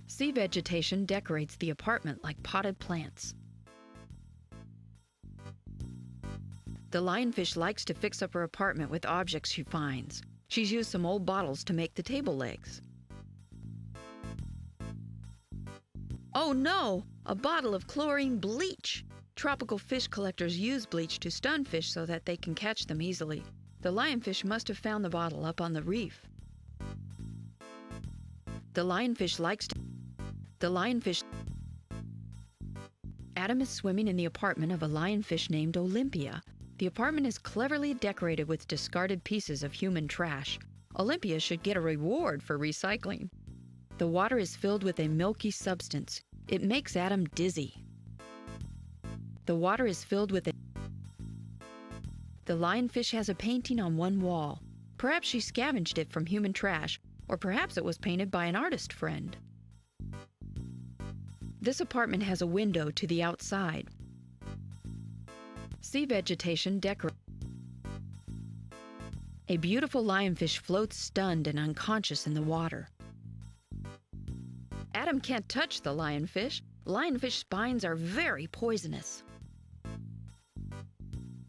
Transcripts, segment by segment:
Sea vegetation decorates the apartment like potted plants. The lionfish likes to fix up her apartment with objects she finds. She's used some old bottles to make the table legs. Oh no! A bottle of chlorine bleach! Tropical fish collectors use bleach to stun fish so that they can catch them easily. The lionfish must have found the bottle up on the reef. The lionfish likes to... Adam is swimming in the apartment of a lionfish named Olympia. The apartment is cleverly decorated with discarded pieces of human trash. Olympia should get a reward for recycling. The water is filled with a milky substance. It makes Adam dizzy. The water is filled with a... The lionfish has a painting on one wall. Perhaps she scavenged it from human trash, or perhaps it was painted by an artist friend. This apartment has a window to the outside. Sea vegetation decorates. A beautiful lionfish floats stunned and unconscious in the water. Adam can't touch the lionfish. Lionfish spines are very poisonous.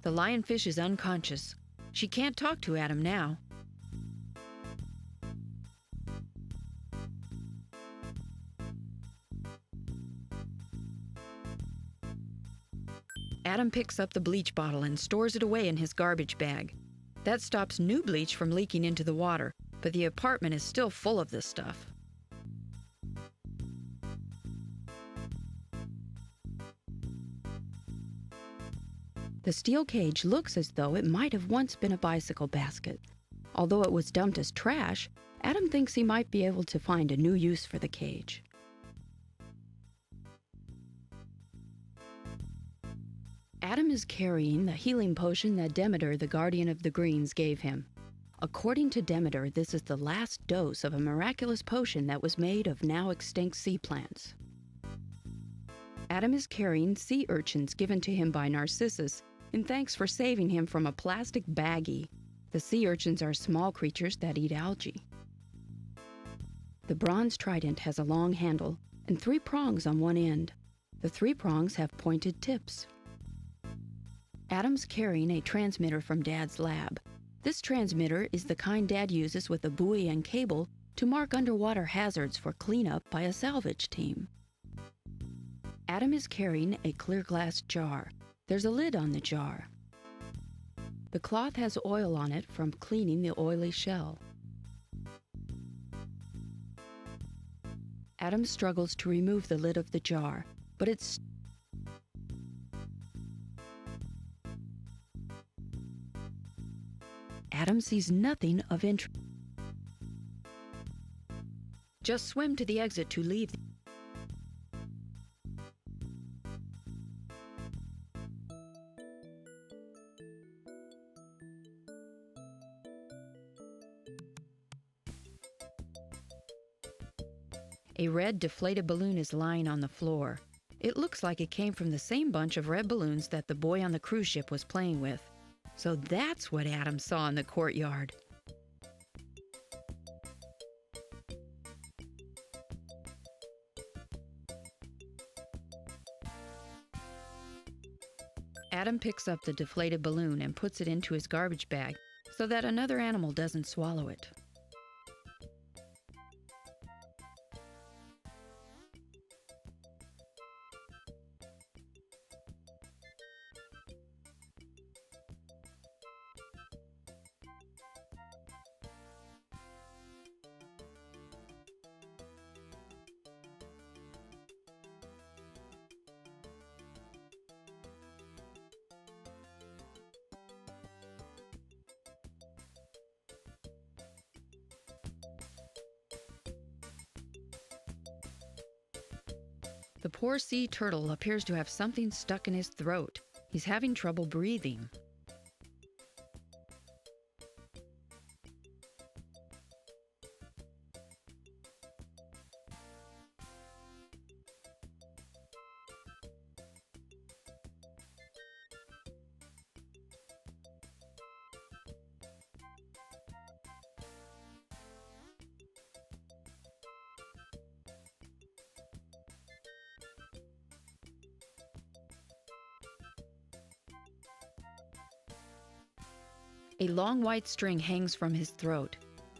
The lionfish is unconscious. She can't talk to Adam now. Adam picks up the bleach bottle and stores it away in his garbage bag. That stops new bleach from leaking into the water, but the apartment is still full of this stuff. The steel cage looks as though it might have once been a bicycle basket. Although it was dumped as trash, Adam thinks he might be able to find a new use for the cage. Adam is carrying the healing potion that Demeter, the guardian of the greens, gave him. According to Demeter, this is the last dose of a miraculous potion that was made of now extinct sea plants. Adam is carrying sea urchins given to him by Narcissus in thanks for saving him from a plastic baggie. The sea urchins are small creatures that eat algae. The bronze trident has a long handle and 3 prongs on one end. The 3 prongs have pointed tips. Adam's carrying a transmitter from Dad's lab. This transmitter is the kind Dad uses with a buoy and cable to mark underwater hazards for cleanup by a salvage team. Adam is carrying a clear glass jar. There's a lid on the jar. The cloth has oil on it from cleaning the oily shell. Adam struggles to remove the lid of the jar, but it's... Adam sees nothing of interest. Just swim to the exit to leave. A red deflated balloon is lying on the floor. It looks like it came from the same bunch of red balloons that the boy on the cruise ship was playing with. So that's what Adam saw in the courtyard. Adam picks up the deflated balloon and puts it into his garbage bag so that another animal doesn't swallow it. The poor sea turtle appears to have something stuck in his throat. He's having trouble breathing. A long white string hangs from his throat.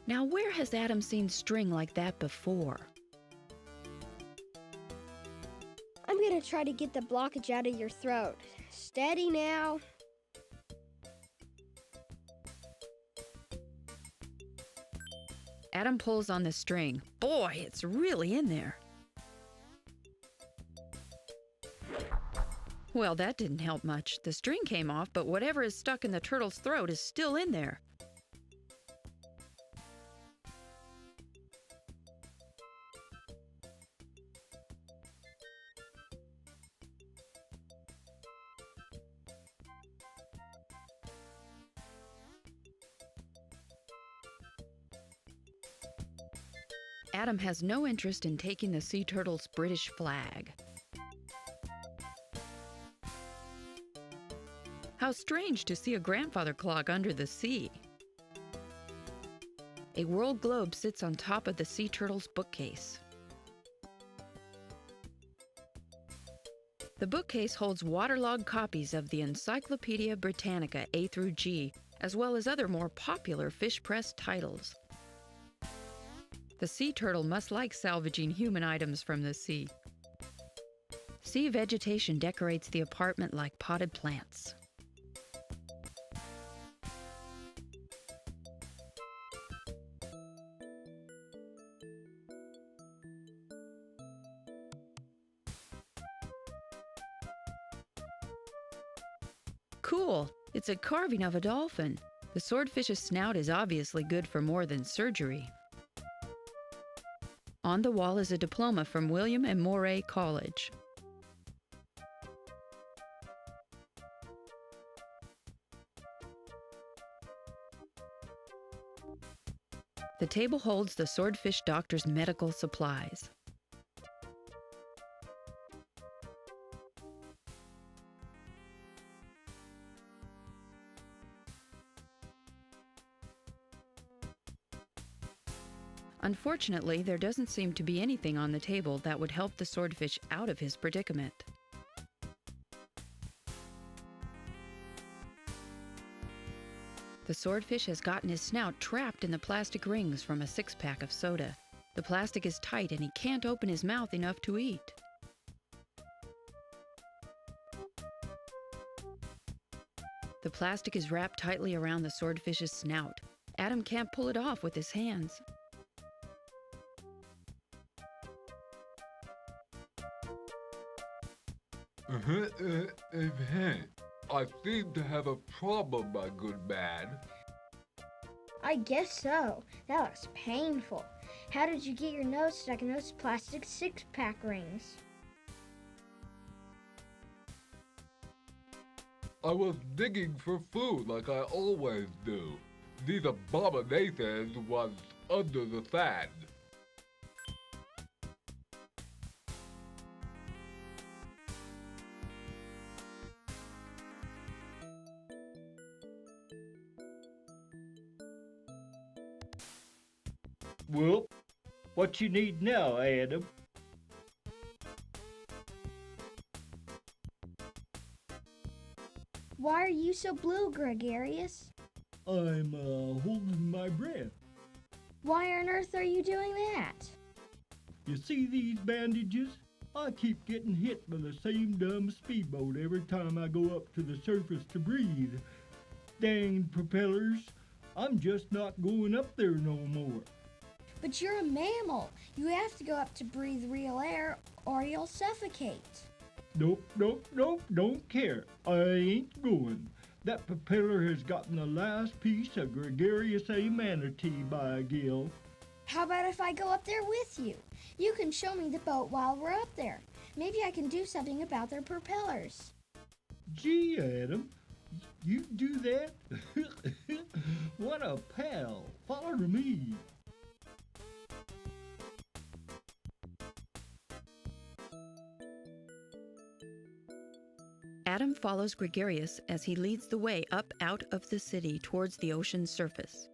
Now, where has Adam seen string like that before? I'm gonna try to get the blockage out of your throat. Steady now. Adam pulls on the string. Boy, it's really in there. Well, that didn't help much. The string came off, but whatever is stuck in the turtle's throat is still in there. Adam has no interest in taking the sea turtle's British flag. How strange to see a grandfather clock under the sea. A world globe sits on top of the sea turtle's bookcase. The bookcase holds waterlogged copies of the Encyclopedia Britannica A through G, as well as other more popular fish press titles. The sea turtle must like salvaging human items from the sea. Sea vegetation decorates the apartment like potted plants. Cool! It's a carving of a dolphin. The swordfish's snout is obviously good for more than surgery. On the wall is a diploma from William and Moray College. The table holds the swordfish doctor's medical supplies. Unfortunately, there doesn't seem to be anything on the table that would help the swordfish out of his predicament. The swordfish has gotten his snout trapped in the plastic rings from a six-pack of soda. The plastic is tight and he can't open his mouth enough to eat. The plastic is wrapped tightly around the swordfish's snout. Adam can't pull it off with his hands. I seem to have a problem, my good man. I guess so. That looks painful. How did you get your nose stuck in those plastic six-pack rings? I was digging for food like I always do. These abominations was under the sand. Well, what you need now, Adam? Why are you so blue, Gregarious? I'm holding my breath. Why on earth are you doing that? You see these bandages? I keep getting hit by the same dumb speedboat every time I go up to the surface to breathe. Dang propellers, I'm just not going up there no more. But you're a mammal. You have to go up to breathe real air or you'll suffocate. Nope, don't care. I ain't going. That propeller has gotten the last piece of Gregarious A manatee by a gill. How about if I go up there with you? You can show me the boat while we're up there. Maybe I can do something about their propellers. Gee, Adam, you do that? What a pal. Follow me. Adam follows Gregarious as he leads the way up out of the city towards the ocean's surface.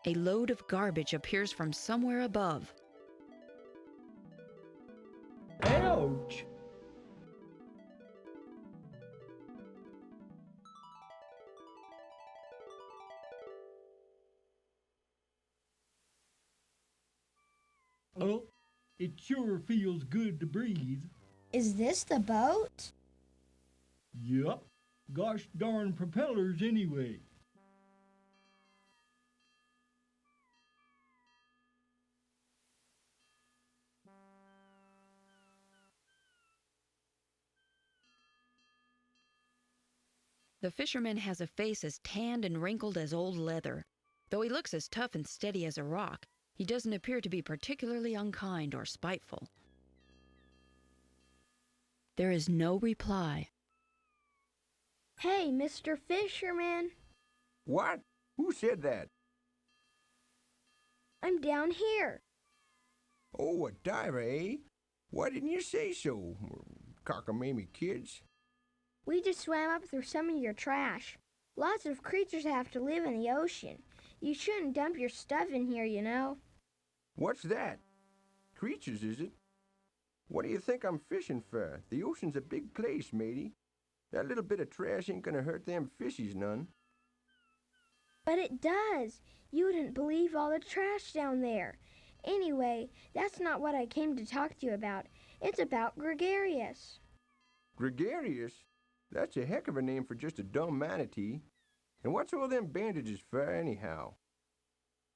A load of garbage appears from somewhere above. Ouch! Oh, it sure feels good to breathe. Is this the boat? Yup. Gosh darn propellers anyway. The fisherman has a face as tanned and wrinkled as old leather. Though he looks as tough and steady as a rock, he doesn't appear to be particularly unkind or spiteful. There is no reply. Hey, Mr. Fisherman. What? Who said that? I'm down here. Oh, a diver, eh? Why didn't you say so, cockamamie kids? We just swam up through some of your trash. Lots of creatures have to live in the ocean. You shouldn't dump your stuff in here, you know. What's that? Creatures, is it? What do you think I'm fishing for? The ocean's a big place, matey. That little bit of trash ain't gonna hurt them fishies none. But it does. You wouldn't believe all the trash down there. Anyway, that's not what I came to talk to you about. It's about Gregarious. Gregarious? That's a heck of a name for just a dumb manatee. And what's all them bandages for, anyhow?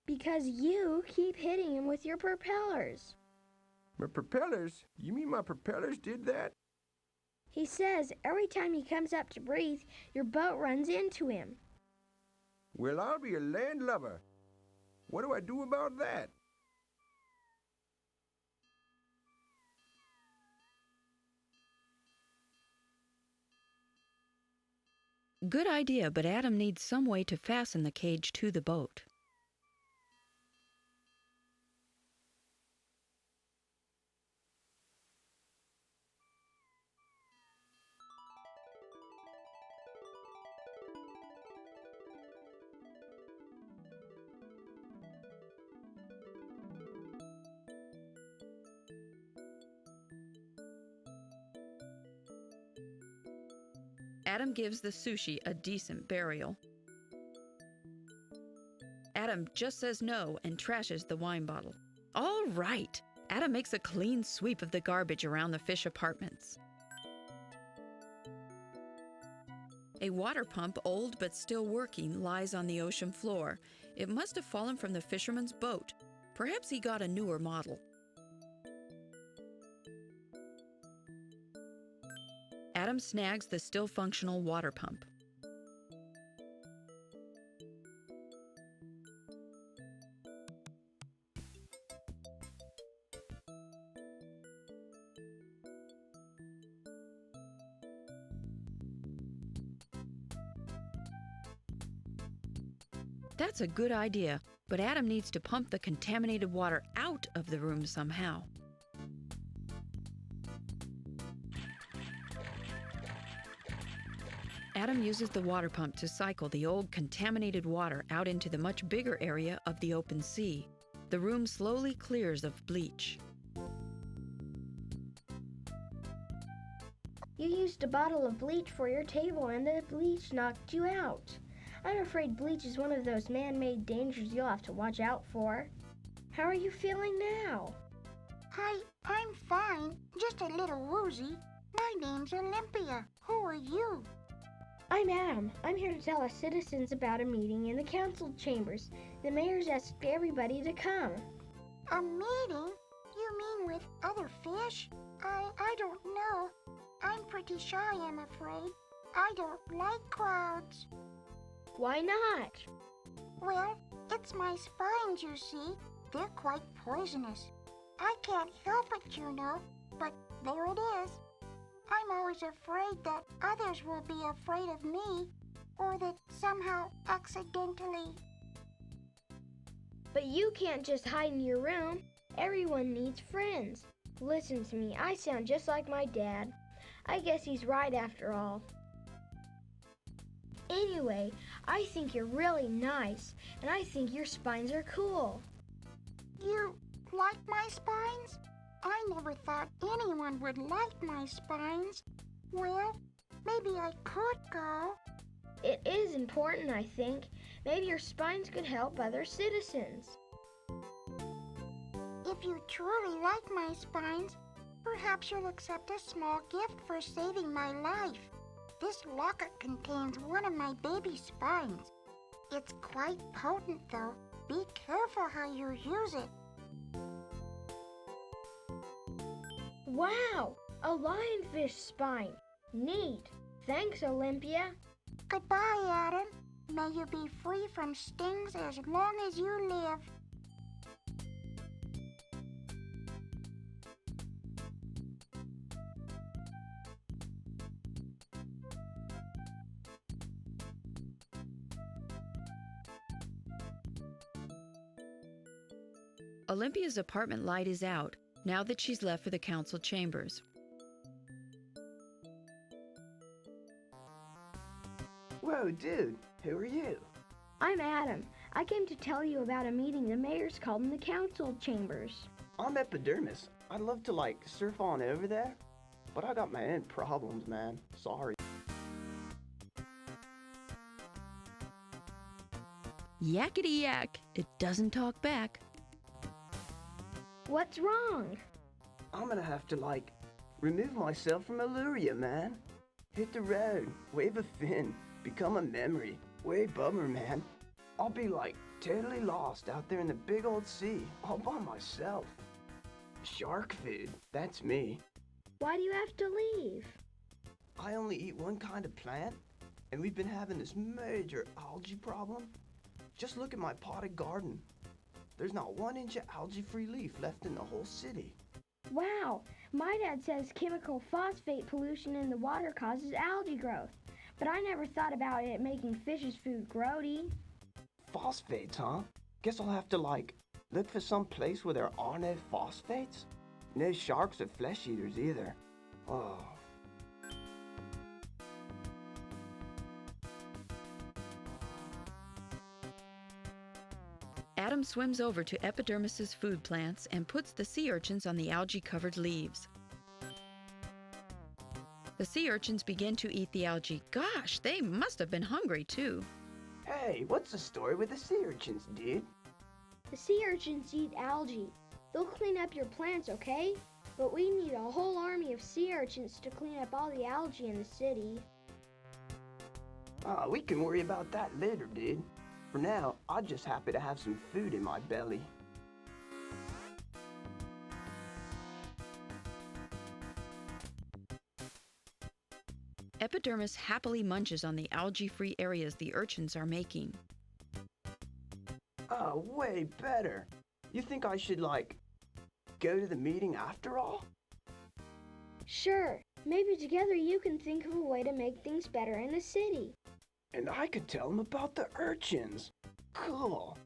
Because you keep hitting him with your propellers. My propellers? You mean my propellers did that? He says every time he comes up to breathe, your boat runs into him. Well, I'll be a landlubber. What do I do about that? Good idea, but Adam needs some way to fasten the cage to the boat. Adam gives the sushi a decent burial. Adam just says no and trashes the wine bottle. All right! Adam makes a clean sweep of the garbage around the fish apartments. A water pump, old but still working, lies on the ocean floor. It must have fallen from the fisherman's boat. Perhaps he got a newer model. Adam snags the still functional water pump. That's a good idea, but Adam needs to pump the contaminated water out of the room somehow. Adam uses the water pump to cycle the old contaminated water out into the much bigger area of the open sea. The room slowly clears of bleach. You used a bottle of bleach for your table and the bleach knocked you out. I'm afraid bleach is one of those man-made dangers you'll have to watch out for. How are you feeling now? I'm fine, just a little woozy. My name's Olympia. Who are you? I'm Adam. I'm here to tell us citizens about a meeting in the council chambers. The mayor's asked everybody to come. A meeting? You mean with other fish? I don't know. I'm pretty shy, I'm afraid. I don't like crowds. Why not? Well, it's my spines, you see. They're quite poisonous. I can't help it, you know, but there it is. I'm always afraid that others will be afraid of me, or that somehow accidentally. But you can't just hide in your room. Everyone needs friends. Listen to me, I sound just like my dad. I guess he's right after all. Anyway, I think you're really nice, and I think your spines are cool. You like my spines? I never thought anyone would like my spines. Well, maybe I could go. It is important, I think. Maybe your spines could help other citizens. If you truly like my spines, perhaps you'll accept a small gift for saving my life. This locket contains one of my baby spines. It's quite potent, though. Be careful how you use it. Wow, a lionfish spine. Neat. Thanks, Olympia. Goodbye, Adam. May you be free from stings as long as you live. Olympia's apartment light is out now that she's left for the council chambers. Whoa, dude, who are you? I'm Adam. I came to tell you about a meeting the mayor's called in the council chambers. I'm Epidermis. I'd love to, surf on over there, but I got my own problems, man. Sorry. Yakety yak, it doesn't talk back. What's wrong? I'm gonna have to, remove myself from Illyria, man. Hit the road, wave a fin, become a memory. Way bummer, man. I'll be, totally lost out there in the big old sea, all by myself. Shark food, that's me. Why do you have to leave? I only eat one kind of plant, and we've been having this major algae problem. Just look at my potted garden. There's not 1 inch of algae-free leaf left in the whole city. Wow, my dad says chemical phosphate pollution in the water causes algae growth, but I never thought about it making fish's food grody. Phosphates, huh? Guess I'll have to, look for some place where there are no phosphates? No sharks or flesh eaters either. Oh. Adam swims over to Epidermis's food plants and puts the sea urchins on the algae-covered leaves. The sea urchins begin to eat the algae. Gosh, they must have been hungry too. Hey, what's the story with the sea urchins, dude? The sea urchins eat algae. They'll clean up your plants, okay? But we need a whole army of sea urchins to clean up all the algae in the city. We can worry about that later, dude. For now, I'm just happy to have some food in my belly. Epidermis happily munches on the algae-free areas the urchins are making. Oh, way better. You think I should, go to the meeting after all? Sure, maybe together you can think of a way to make things better in the city. And I could tell them about the urchins. Cool.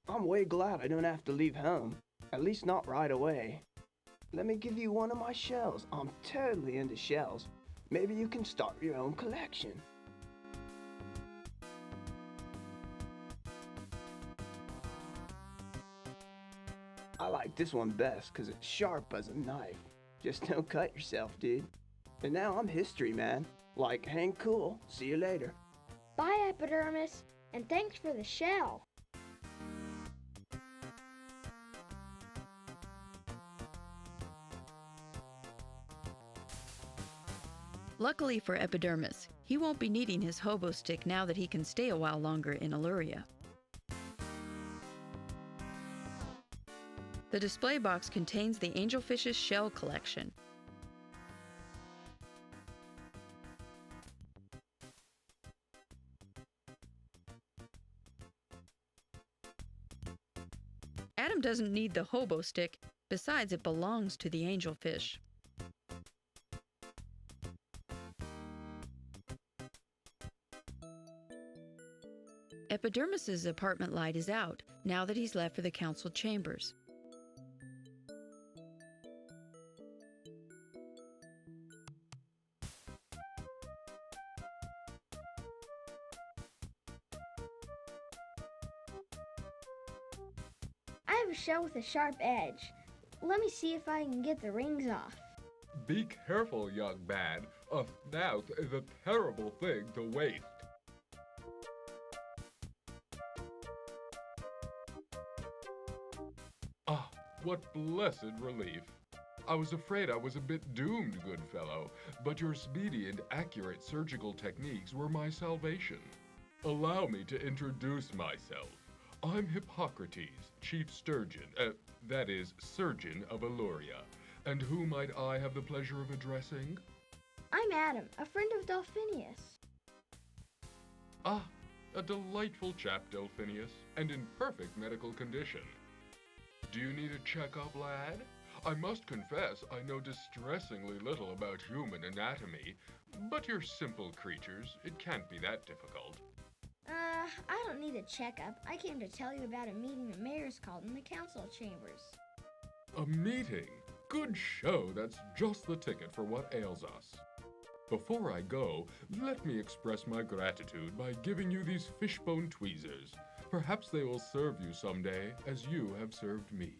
I'm way glad I don't have to leave home. At least not right away. Let me give you one of my shells. I'm totally into shells. Maybe you can start your own collection. I like this one best because it's sharp as a knife. Just don't cut yourself, dude. And now I'm history, man. Hang cool. See you later. Bye, Epidermis, and thanks for the shell. Luckily for Epidermis, he won't be needing his hobo stick now that he can stay a while longer in Illyria. The display box contains the angelfish's shell collection. Adam doesn't need the hobo stick. Besides, it belongs to the angelfish. Epidermis's apartment light is out, now that he's left for the council chambers. I have a shell with a sharp edge. Let me see if I can get the rings off. Be careful, young man. A snout is a terrible thing to waste. Ah, what blessed relief. I was afraid I was a bit doomed, good fellow, but your speedy and accurate surgical techniques were my salvation. Allow me to introduce myself. I'm Hippocrates, chief surgeon of Illyria. And who might I have the pleasure of addressing? I'm Adam, a friend of Delphinius. Ah, a delightful chap, Delphinius, and in perfect medical condition. Do you need a checkup, lad? I must confess I know distressingly little about human anatomy, but you're simple creatures. It can't be that difficult. I don't need a checkup. I came to tell you about a meeting the mayor's called in the council chambers. A meeting? Good show. That's just the ticket for what ails us. Before I go, let me express my gratitude by giving you these fishbone tweezers. Perhaps they will serve you someday, as you have served me.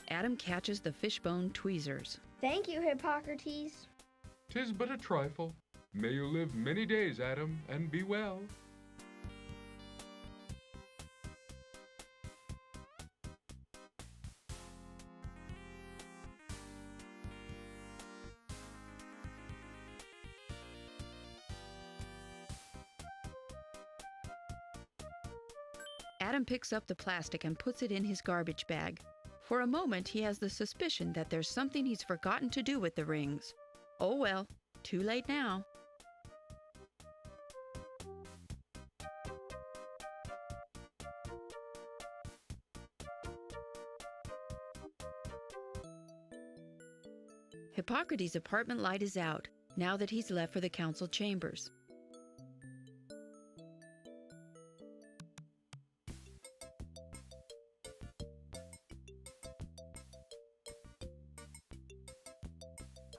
Adam catches the fishbone tweezers. Thank you, Hippocrates. 'Tis but a trifle. May you live many days, Adam, and be well. Adam picks up the plastic and puts it in his garbage bag. For a moment, he has the suspicion that there's something he's forgotten to do with the rings. Oh well, too late now. Hippocrates' apartment light is out, now that he's left for the council chambers.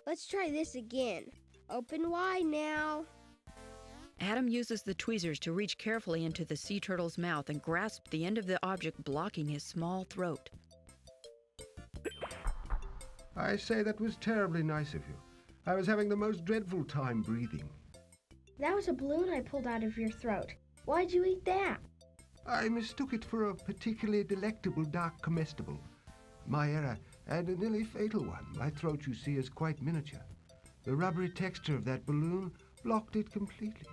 Let's try this again. Open wide now. Adam uses the tweezers to reach carefully into the sea turtle's mouth and grasp the end of the object blocking his small throat. I say that was terribly nice of you. I was having the most dreadful time breathing. That was a balloon I pulled out of your throat. Why'd you eat that? I mistook it for a particularly delectable dark comestible. My error, and a nearly fatal one. My throat, you see, is quite miniature. The rubbery texture of that balloon blocked it completely.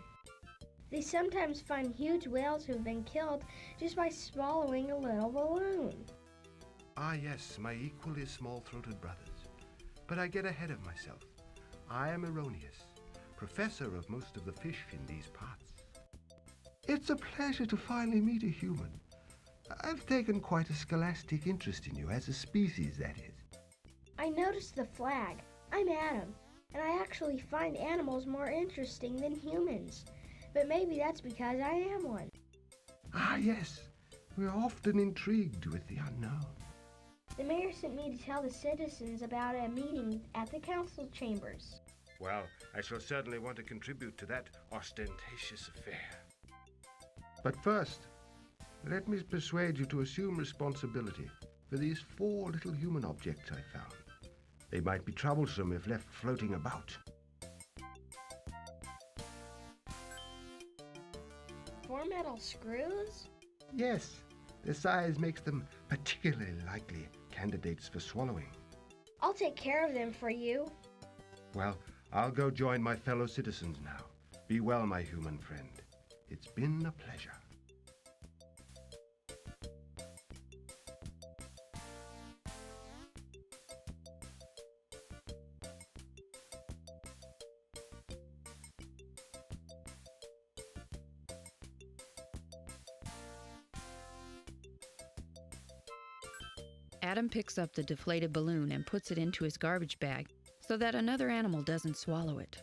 They sometimes find huge whales who've been killed just by swallowing a little balloon. Ah, yes, my equally small-throated brothers. But I get ahead of myself. I am Erroneous, professor of most of the fish in these parts. It's a pleasure to finally meet a human. I've taken quite a scholastic interest in you, as a species, that is. I noticed the flag. I'm Adam, and I actually find animals more interesting than humans. But maybe that's because I am one. Ah, yes. We're often intrigued with the unknown. The mayor sent me to tell the citizens about a meeting at the council chambers. Well, I shall certainly want to contribute to that ostentatious affair. But first, let me persuade you to assume responsibility for these 4 little human objects I found. They might be troublesome if left floating about. 4 metal screws? Yes, their size makes them particularly likely candidates for swallowing. I'll take care of them for you. Well, I'll go join my fellow citizens now. Be well, my human friend. It's been a pleasure. Adam picks up the deflated balloon and puts it into his garbage bag so that another animal doesn't swallow it.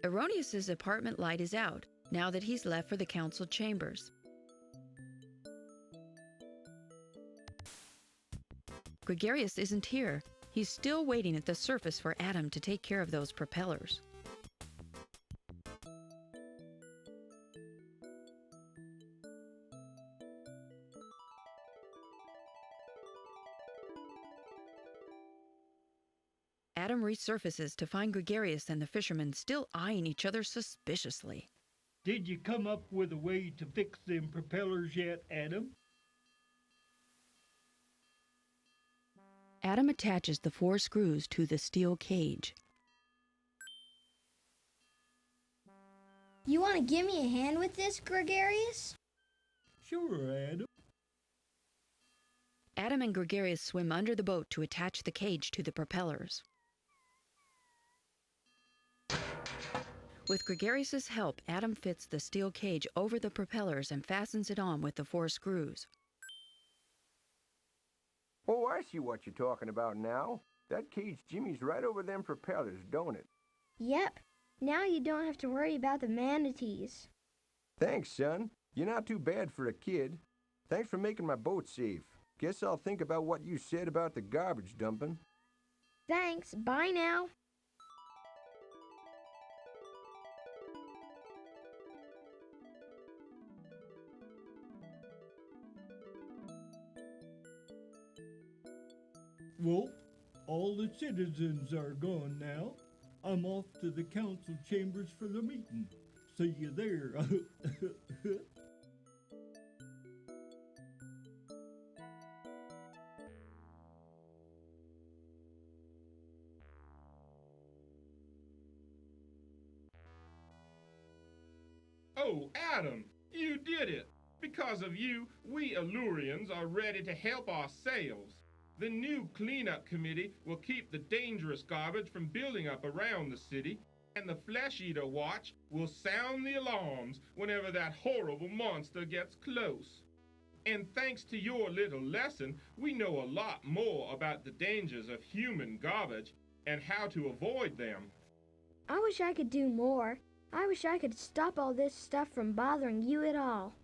Erroneous's apartment light is out now that he's left for the council chambers. Gregarious isn't here. He's still waiting at the surface for Adam to take care of those propellers. Adam resurfaces to find Gregarious and the fisherman still eyeing each other suspiciously. Did you come up with a way to fix them propellers yet, Adam? Adam attaches the 4 screws to the steel cage. You want to give me a hand with this, Gregarious? Sure, Adam. Adam and Gregarious swim under the boat to attach the cage to the propellers. With Gregarious's help, Adam fits the steel cage over the propellers and fastens it on with the 4 screws. Oh, I see what you're talking about now. That cage jimmies right over them propellers, don't it? Yep. Now you don't have to worry about the manatees. Thanks, son. You're not too bad for a kid. Thanks for making my boat safe. Guess I'll think about what you said about the garbage dumping. Thanks. Bye now. Well, all the citizens are gone now. I'm off to the council chambers for the meeting. See you there. Oh, Adam, you did it! Because of you, we Allurians are ready to help ourselves. The new cleanup committee will keep the dangerous garbage from building up around the city, and the Flesh Eater Watch will sound the alarms whenever that horrible monster gets close. And thanks to your little lesson, we know a lot more about the dangers of human garbage and how to avoid them. I wish I could do more. I wish I could stop all this stuff from bothering you at all.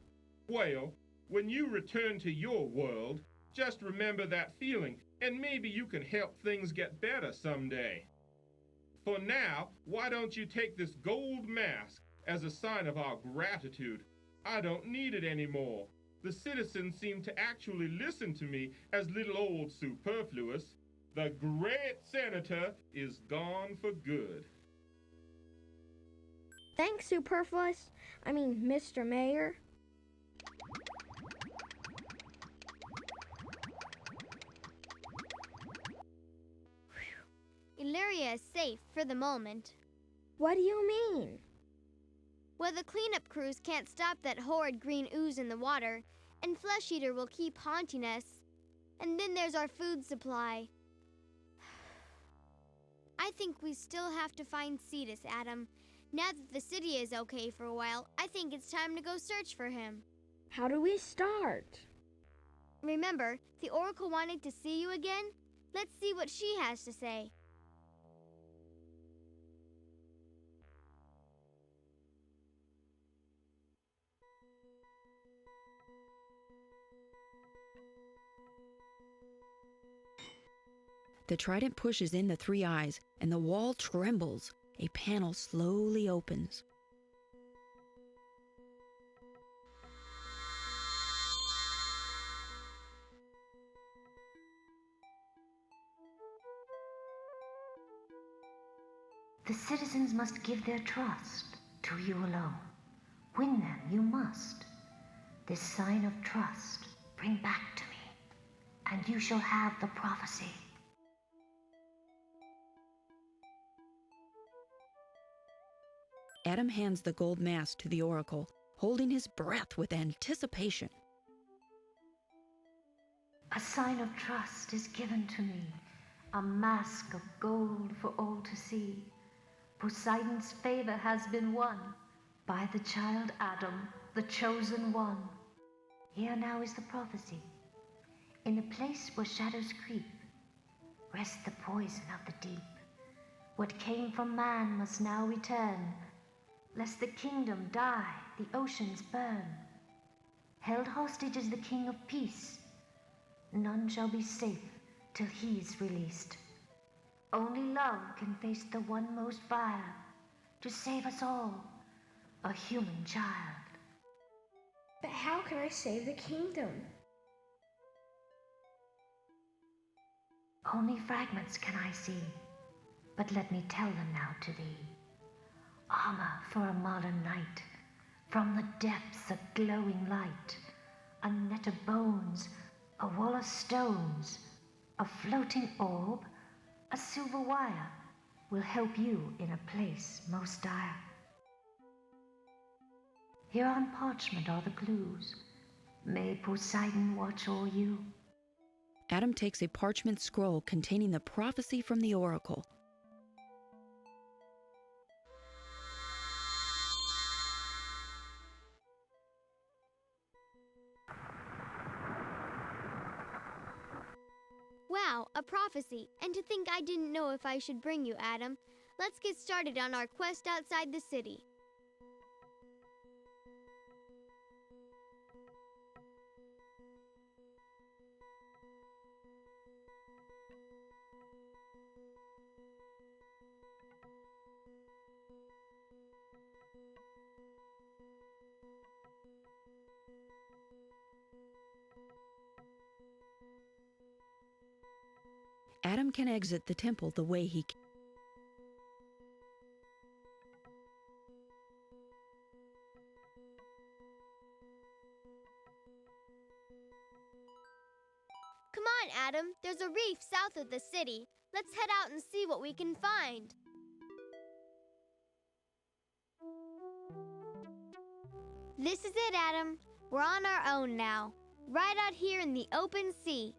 Well, when you return to your world, just remember that feeling, and maybe you can help things get better someday. For now, why don't you take this gold mask as a sign of our gratitude? I don't need it anymore. The citizens seem to actually listen to me as little old Superfluous. The great senator is gone for good. Thanks, Mr. Mayor. Illyria is safe for the moment. What do you mean? Well, the cleanup crews can't stop that horrid green ooze in the water, and Flesh Eater will keep haunting us. And then there's our food supply. I think we still have to find Cetus, Adam. Now that the city is okay for a while, I think it's time to go search for him. How do we start? Remember, the Oracle wanted to see you again? Let's see what she has to say. The trident pushes in the 3 eyes, and the wall trembles. A panel slowly opens. The citizens must give their trust to you alone. Win them, you must. This sign of trust bring back to me, and you shall have the prophecy. Adam hands the gold mask to the Oracle, holding his breath with anticipation. A sign of trust is given to me, a mask of gold for all to see. Poseidon's favor has been won. By the child Adam, the chosen one. Here now is the prophecy. In the place where shadows creep, rests the poison of the deep. What came from man must now return, lest the kingdom die, the oceans burn. Held hostage is the king of peace. None shall be safe till he's released. Only love can face the one most vile, to save us all, a human child. But how can I save the kingdom? Only fragments can I see, but let me tell them now to thee. Armor for a modern night, from the depths a glowing light, a net of bones, a wall of stones, a floating orb, a silver wire, will help you in a place most dire. Here on parchment are the clues. May Poseidon watch o'er you. Adam takes a parchment scroll containing the prophecy from the oracle. Wow, a prophecy. And to think I didn't know if I should bring you, Adam. Let's get started on our quest outside the city. Adam can exit the temple the way he can. Come on, Adam. There's a reef south of the city. Let's head out and see what we can find. This is it, Adam. We're on our own now. Right out here in the open sea.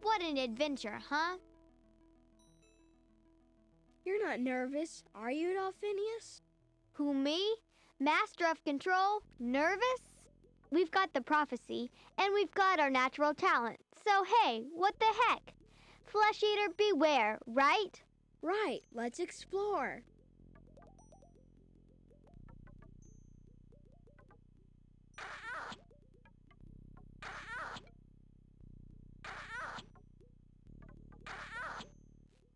What an adventure, huh? You're not nervous, are you, Dolphinius? Who, me? Master of control? Nervous? We've got the prophecy, and we've got our natural talent. So hey, what the heck? Flesh eater beware, right? Right, let's explore.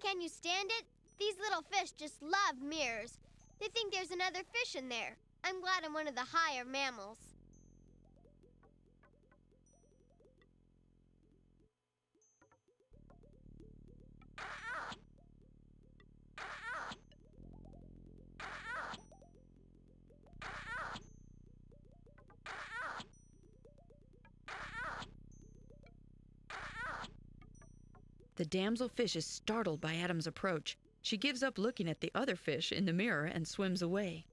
Can you stand it? These little fish just love mirrors. They think there's another fish in there. I'm glad I'm one of the higher mammals. The damselfish is startled by Adam's approach. She gives up looking at the other fish in the mirror and swims away.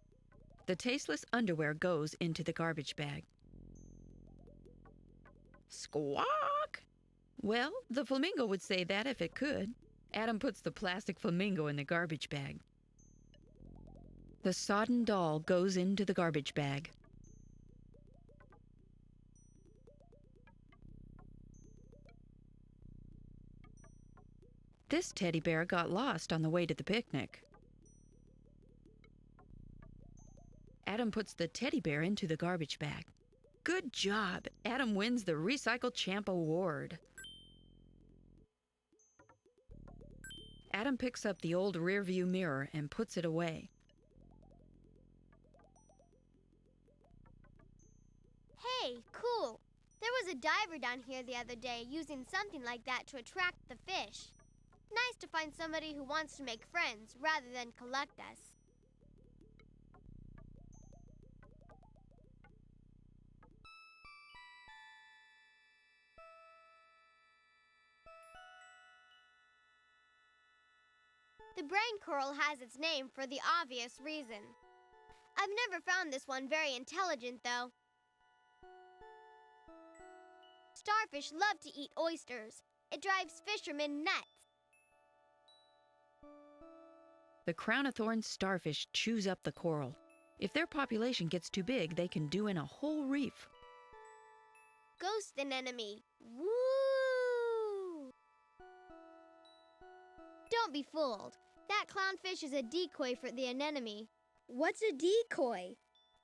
The tasteless underwear goes into the garbage bag. Squawk! Well, the flamingo would say that if it could. Adam puts the plastic flamingo in the garbage bag. The sodden doll goes into the garbage bag. This teddy bear got lost on the way to the picnic. Adam puts the teddy bear into the garbage bag. Good job! Adam wins the Recycle Champ Award. Adam picks up the old rearview mirror and puts it away. Hey, cool! There was a diver down here the other day using something like that to attract the fish. Nice to find somebody who wants to make friends rather than collect us. The brain coral has its name for the obvious reason. I've never found this one very intelligent, though. Starfish love to eat oysters. It drives fishermen nuts. The crown-of-thorns starfish chews up the coral. If their population gets too big, they can do in a whole reef. Ghost anemone. Woo! Don't be fooled. That clownfish is a decoy for the anemone. What's a decoy?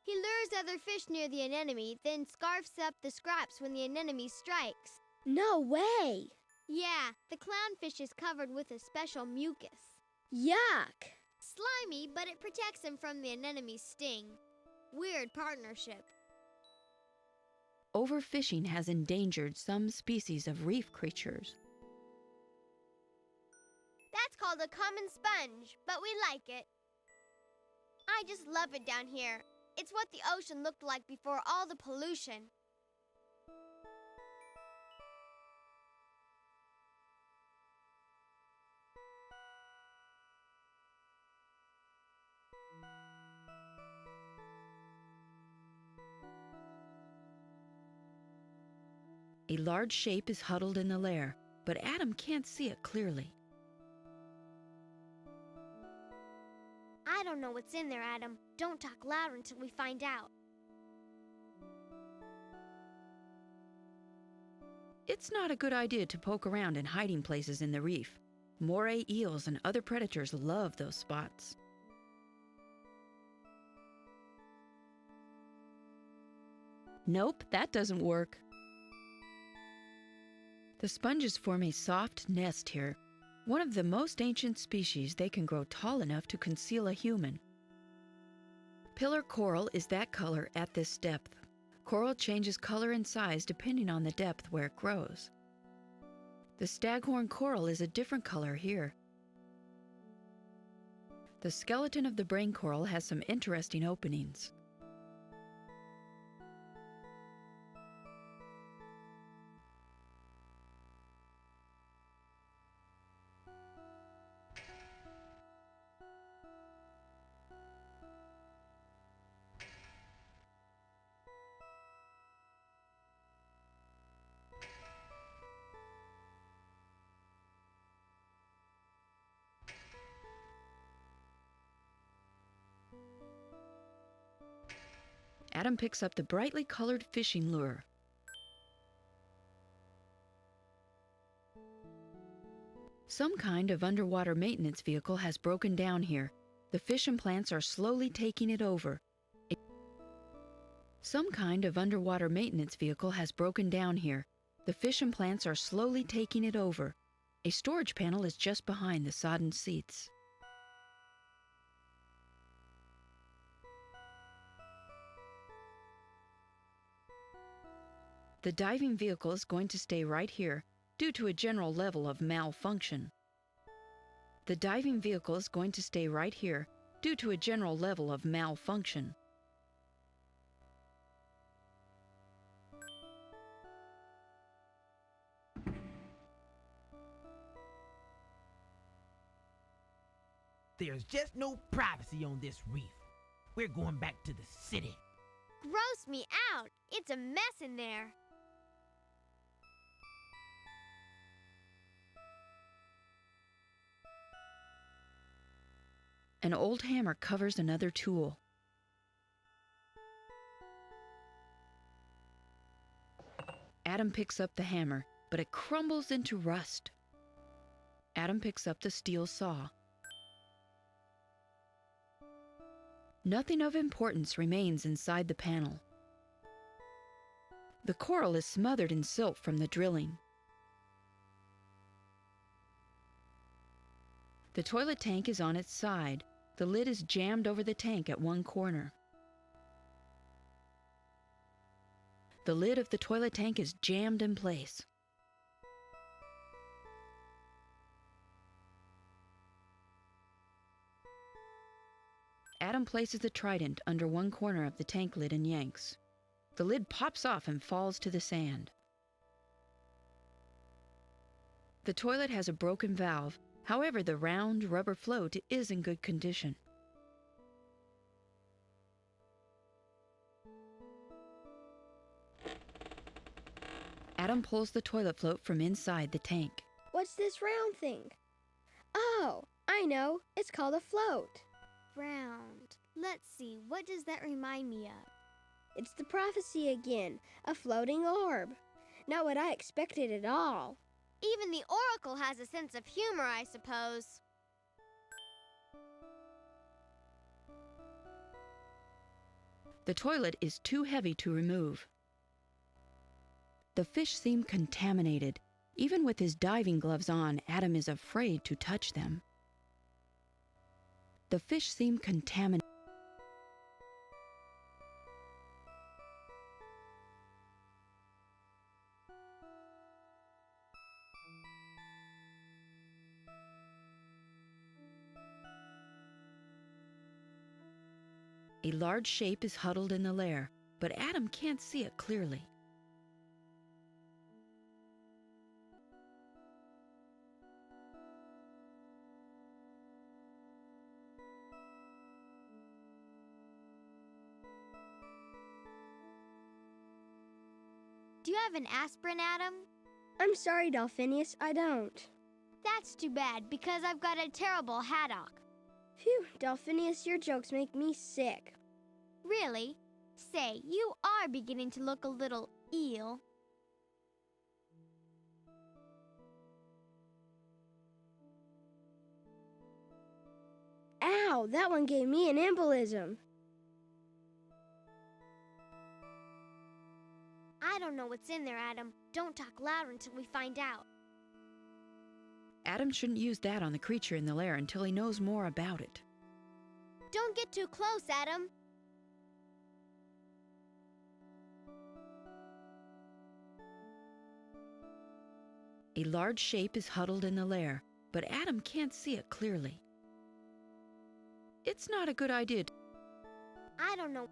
He lures other fish near the anemone, then scarfs up the scraps when the anemone strikes. No way! Yeah, the clownfish is covered with a special mucus. Yuck! Slimy, but it protects him from the anemone's sting. Weird partnership. Overfishing has endangered some species of reef creatures. That's called a common sponge, but we like it. I just love it down here. It's what the ocean looked like before all the pollution. A large shape is huddled in the lair, but Adam can't see it clearly. I don't know what's in there, Adam. Don't talk loud until we find out. It's not a good idea to poke around in hiding places in the reef. Moray eels and other predators love those spots. Nope, that doesn't work. The sponges form a soft nest here. One of the most ancient species, they can grow tall enough to conceal a human. Pillar coral is that color at this depth. Coral changes color and size depending on the depth where it grows. The staghorn coral is a different color here. The skeleton of the brain coral has some interesting openings. Adam picks up the brightly colored fishing lure. Some kind of underwater maintenance vehicle has broken down here. The fish and plants are slowly taking it over. Some kind of underwater maintenance vehicle has broken down here. The fish and plants are slowly taking it over. A storage panel is just behind the sodden seats. The diving vehicle is going to stay right here due to a general level of malfunction. The diving vehicle is going to stay right here due to a general level of malfunction. There's just no privacy on this reef. We're going back to the city. Gross me out. It's a mess in there. An old hammer covers another tool. Adam picks up the hammer, but it crumbles into rust. Adam picks up the steel saw. Nothing of importance remains inside the panel. The coral is smothered in silt from the drilling. The toilet tank is on its side. The lid is jammed over the tank at one corner. The lid of the toilet tank is jammed in place. Adam places the trident under one corner of the tank lid and yanks. The lid pops off and falls to the sand. The toilet has a broken valve. However, the round rubber float is in good condition. Adam pulls the toilet float from inside the tank. What's this round thing? Oh, I know. It's called a float. Round. Let's see, what does that remind me of? It's the prophecy again, a floating orb. Not what I expected at all. Even the Oracle has a sense of humor, I suppose. The toilet is too heavy to remove. The fish seem contaminated. Even with his diving gloves on, Adam is afraid to touch them. The fish seem contaminated. A large shape is huddled in the lair, but Adam can't see it clearly. Do you have an aspirin, Adam? I'm sorry, Delphinius, I don't. That's too bad, because I've got a terrible haddock. Phew, Delphinius, your jokes make me sick. Really? Say, you are beginning to look a little eel. Ow, that one gave me an embolism. I don't know what's in there, Adam. Don't talk louder until we find out. Adam shouldn't use that on the creature in the lair until he knows more about it. Don't get too close, Adam. A large shape is huddled in the lair, but Adam can't see it clearly. It's not a good idea. I don't know.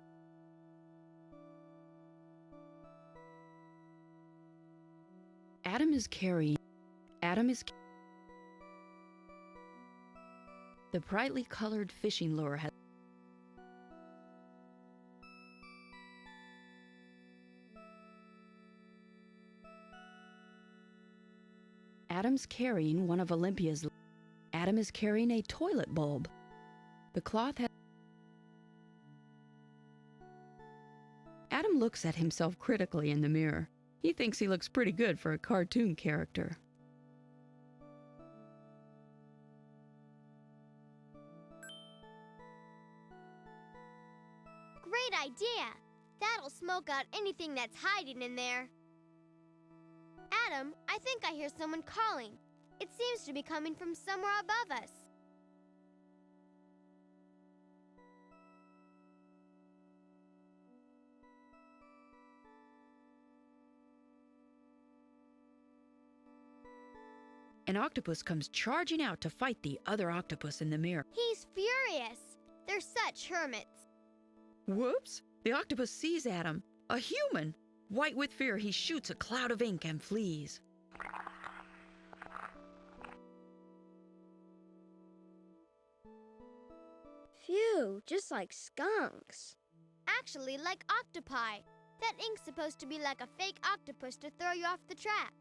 Adam is carrying. The brightly colored fishing lure has. Adam's carrying one of Olympia's. Adam is carrying a toilet bulb. The cloth has. Adam looks at himself critically in the mirror. He thinks he looks pretty good for a cartoon character. Great idea! That'll smoke out anything that's hiding in there. Adam, I think I hear someone calling. It seems to be coming from somewhere above us. An octopus comes charging out to fight the other octopus in the mirror. He's furious. They're such hermits. Whoops! The octopus sees Adam, a human. White with fear, he shoots a cloud of ink and flees. Phew, just like skunks. Actually, like octopi. That ink's supposed to be like a fake octopus to throw you off the track.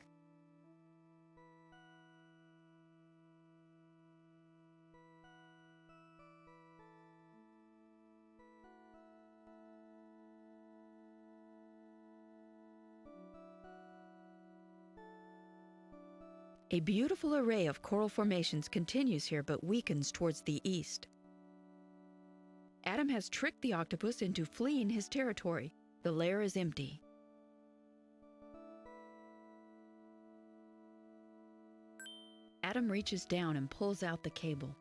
A beautiful array of coral formations continues here but weakens towards the east. Adam has tricked the octopus into fleeing his territory. The lair is empty. Adam reaches down and pulls out the cable.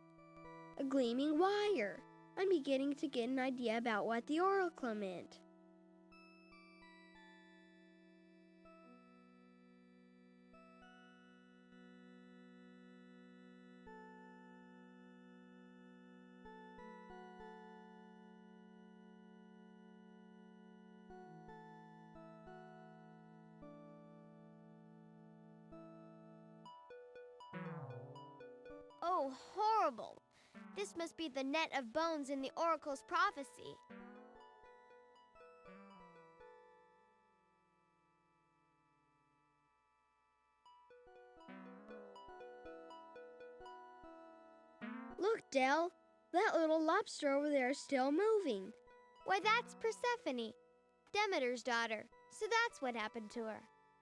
A gleaming wire. I'm beginning to get an idea about what the oracle meant. Oh, horrible! This must be the net of bones in the oracle's prophecy. Look, Del. That little lobster over there is still moving. Why, that's Persephone, Demeter's daughter. So that's what happened to her.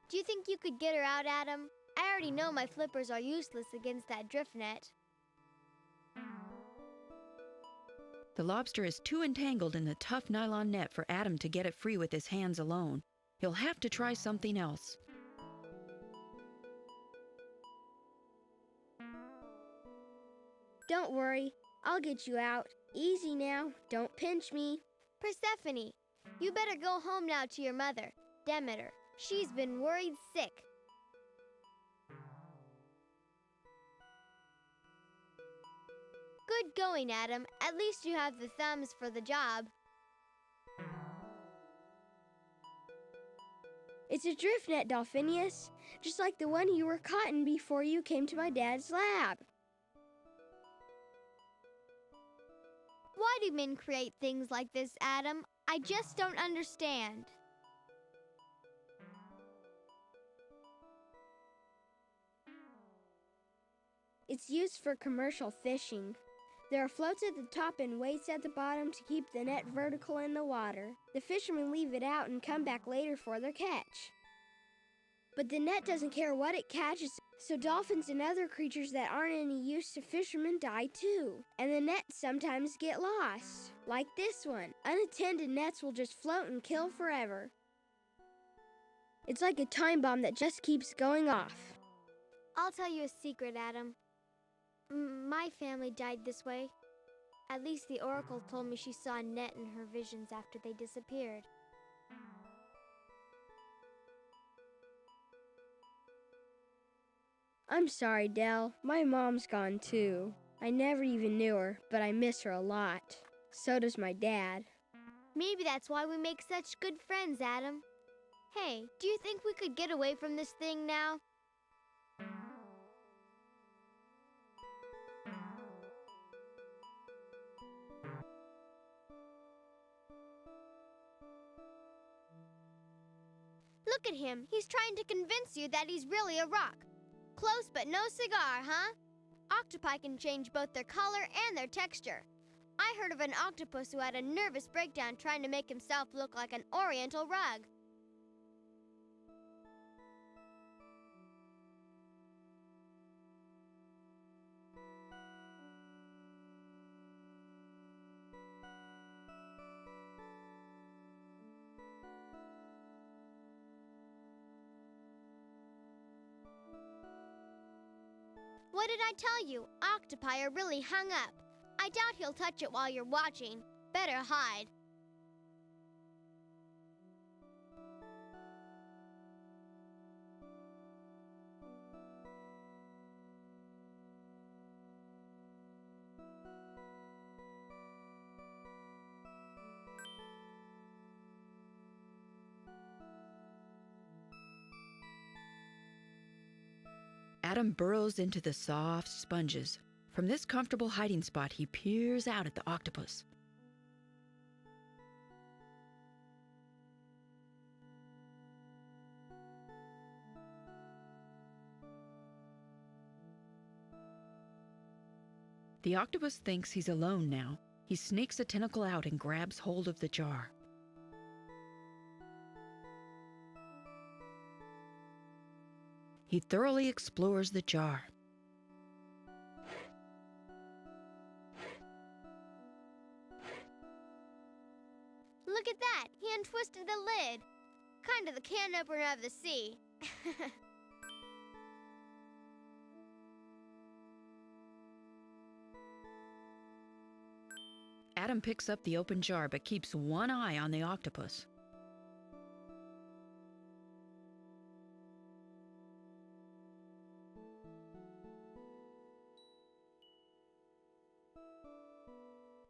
Do you think you could get her out, Adam? I already know my flippers are useless against that drift net. The lobster is too entangled in the tough nylon net for Adam to get it free with his hands alone. He'll have to try something else. Don't worry, I'll get you out. Easy now, don't pinch me. Persephone, you better go home now to your mother, Demeter. She's been worried sick. Good going, Adam. At least you have the thumbs for the job. It's a drift net, Dolphinius, just like the one you were caught in before you came to my dad's lab. Why do men create things like this, Adam? I just don't understand. It's used for commercial fishing. There are floats at the top and weights at the bottom to keep the net vertical in the water. The fishermen leave it out and come back later for their catch. But the net doesn't care what it catches, so dolphins and other creatures that aren't any use to fishermen die too. And the nets sometimes get lost, like this one. Unattended nets will just float and kill forever. It's like a time bomb that just keeps going off. I'll tell you a secret, Adam. My family died this way. At least the Oracle told me she saw a net in her visions after they disappeared. I'm sorry, Del. My mom's gone too. I never even knew her, but I miss her a lot. So does my dad. Maybe that's why we make such good friends, Adam. Hey, do you think we could get away from this thing now? Look at him. He's trying to convince you that he's really a rock. Close but no cigar, huh? Octopi can change both their color and their texture. I heard of an octopus who had a nervous breakdown trying to make himself look like an oriental rug. What did I tell you? Octopi are really hung up. I doubt he'll touch it while you're watching. Better hide. Adam burrows into the soft sponges. From this comfortable hiding spot, he peers out at the octopus. The octopus thinks he's alone now. He sneaks a tentacle out and grabs hold of the jar. He thoroughly explores the jar. Look at that! He untwisted the lid. Kind of the can opener of the sea. Adam picks up the open jar but keeps one eye on the octopus.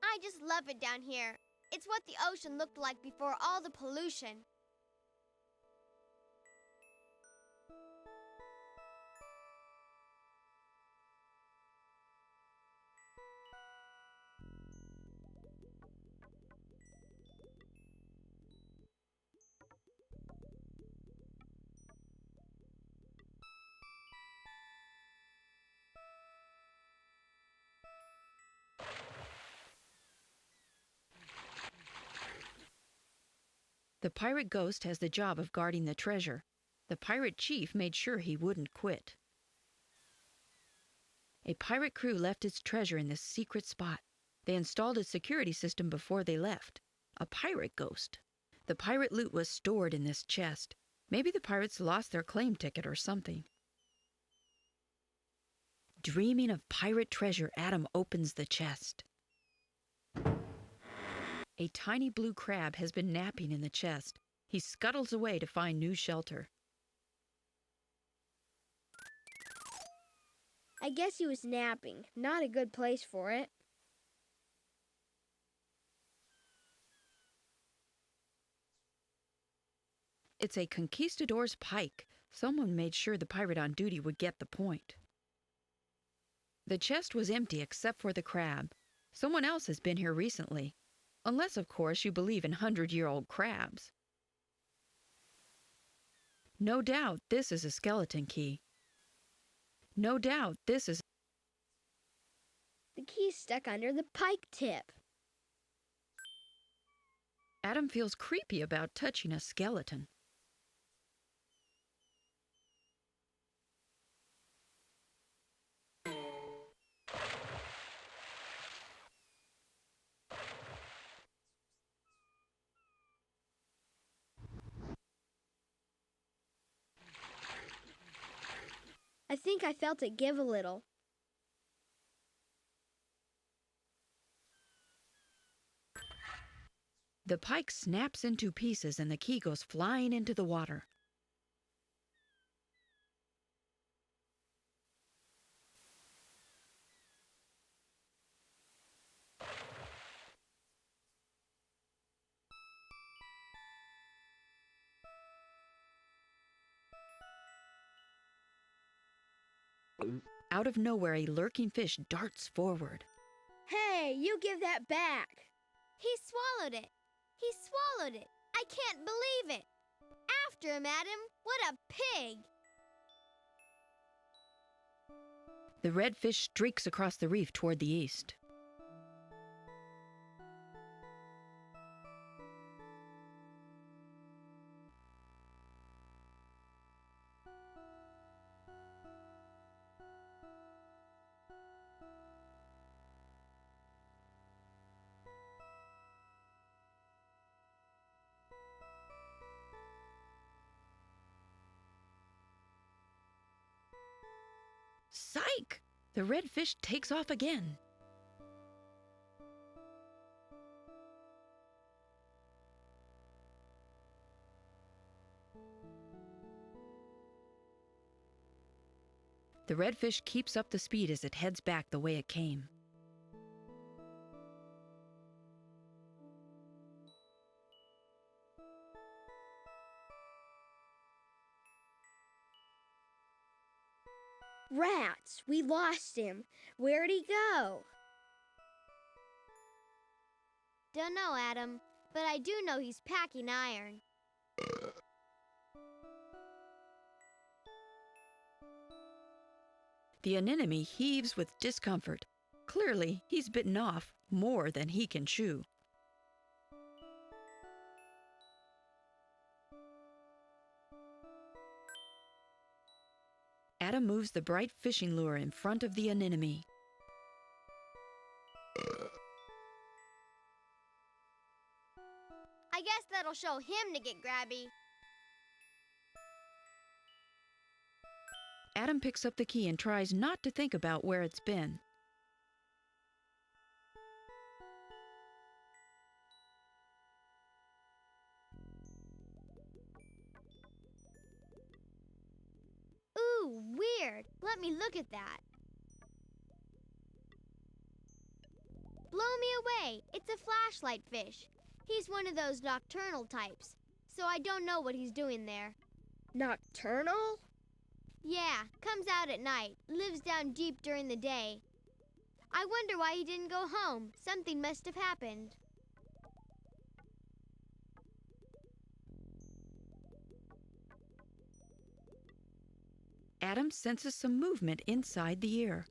I just love it down here. It's what the ocean looked like before all the pollution. The pirate ghost has the job of guarding the treasure. The pirate chief made sure he wouldn't quit. A pirate crew left its treasure in this secret spot. They installed a security system before they left. A pirate ghost. The pirate loot was stored in this chest. Maybe the pirates lost their claim ticket or something. Dreaming of pirate treasure, Adam opens the chest. A tiny blue crab has been napping in the chest. He scuttles away to find new shelter. I guess he was napping. Not a good place for it. It's a conquistador's pike. Someone made sure the pirate on duty would get the point. The chest was empty except for the crab. Someone else has been here recently. Unless, of course, you believe in 100-year-old crabs. No doubt this is a skeleton key. No doubt this is... The key's stuck under the pike tip. Adam feels creepy about touching a skeleton. I think I felt it give a little. The pike snaps into pieces and the key goes flying into the water. Out of nowhere, a lurking fish darts forward. Hey, you give that back. He swallowed it. He swallowed it. I can't believe it. After him, Adam. What a pig. The red fish streaks across the reef toward the east. Psych! The red fish takes off again. The red fish keeps up the speed as it heads back the way it came. Rats, we lost him. Where'd he go? Don't know, Adam, but I do know he's packing iron. The anemone heaves with discomfort. Clearly, he's bitten off more than he can chew. Adam moves the bright fishing lure in front of the anemone. I guess that'll show him to get grabby. Adam picks up the key and tries not to think about where it's been. Ooh, weird. Let me look at that. Blow me away. It's a flashlight fish. He's one of those nocturnal types, so I don't know what he's doing there. Nocturnal? Yeah, comes out at night, lives down deep during the day. I wonder why he didn't go home. Something must have happened. Adam senses some movement inside the ear.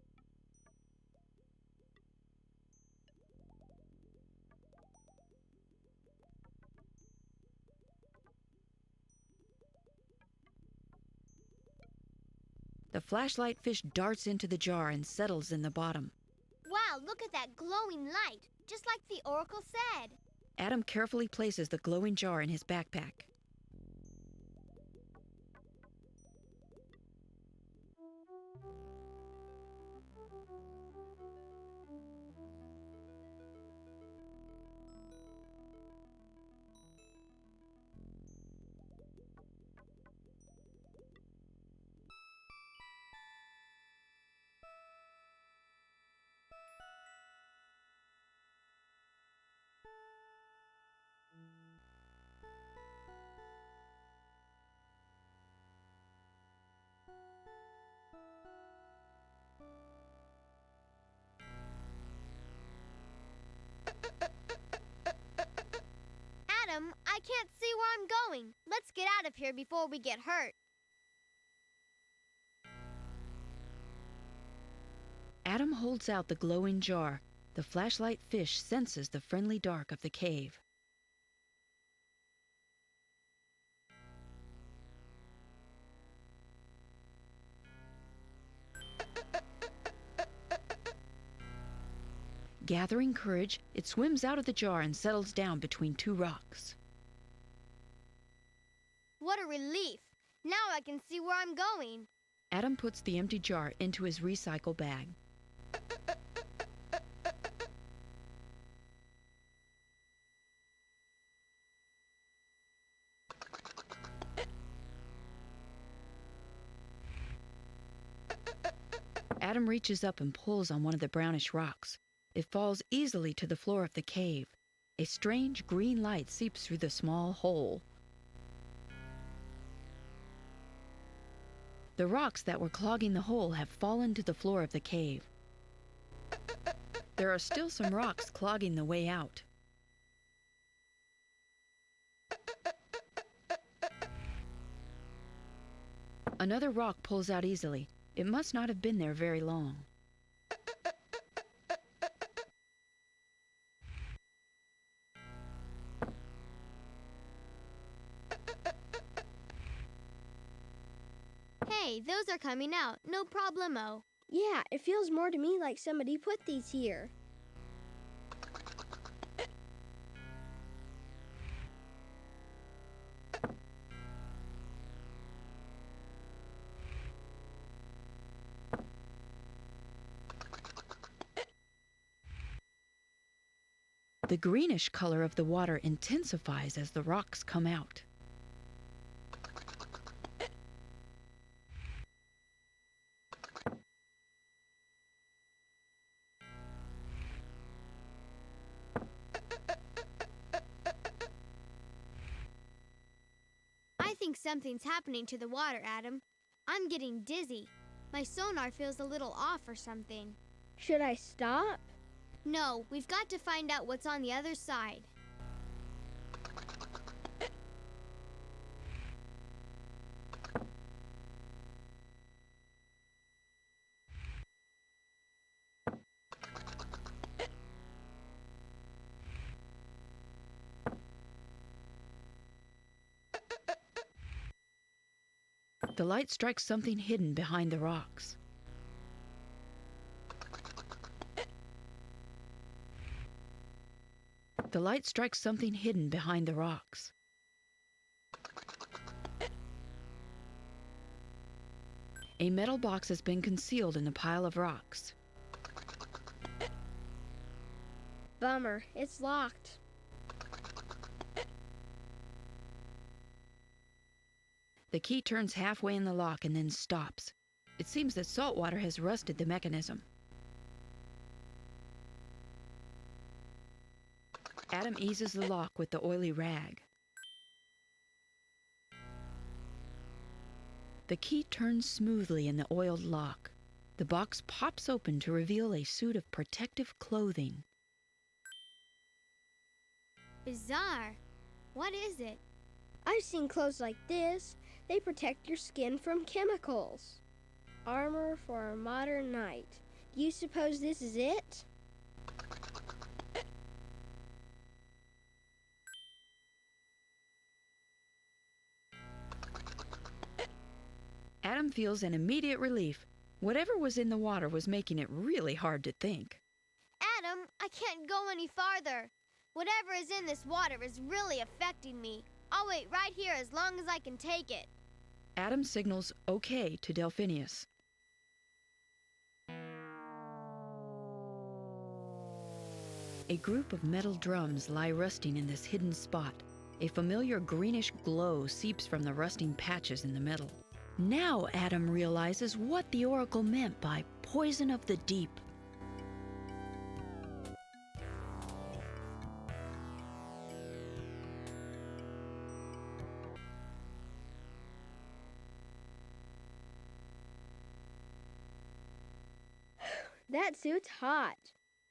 The flashlight fish darts into the jar and settles in the bottom. Wow, look at that glowing light, just like the oracle said. Adam carefully places the glowing jar in his backpack. Adam, I can't see where I'm going. Let's get out of here before we get hurt. Adam holds out the glowing jar. The flashlight fish senses the friendly dark of the cave. Gathering courage, it swims out of the jar and settles down between two rocks. What a relief! Now I can see where I'm going. Adam puts the empty jar into his recycle bag. Adam reaches up and pulls on one of the brownish rocks. It falls easily to the floor of the cave. A strange green light seeps through the small hole. The rocks that were clogging the hole have fallen to the floor of the cave. There are still some rocks clogging the way out. Another rock pulls out easily. It must not have been there very long. Hey, those are coming out. No problemo. Yeah, it feels more to me like somebody put these here. The greenish color of the water intensifies as the rocks come out. I think something's happening to the water, Adam. I'm getting dizzy. My sonar feels a little off or something. Should I stop? No, we've got to find out what's on the other side. The light strikes something hidden behind the rocks. The light strikes something hidden behind the rocks. A metal box has been concealed in the pile of rocks. Bummer, it's locked. The key turns halfway in the lock and then stops. It seems that salt water has rusted the mechanism. Adam eases the lock with the oily rag. The key turns smoothly in the oiled lock. The box pops open to reveal a suit of protective clothing. Bizarre. What is it? I've seen clothes like this. They protect your skin from chemicals. Armor for a modern knight. Do you suppose this is it? Adam feels an immediate relief. Whatever was in the water was making it really hard to think. Adam, I can't go any farther. Whatever is in this water is really affecting me. I'll wait right here as long as I can take it. Adam signals okay to Delphinius. A group of metal drums lie rusting in this hidden spot. A familiar greenish glow seeps from the rusting patches in the metal. Now Adam realizes what the oracle meant by poison of the deep. That suit's hot.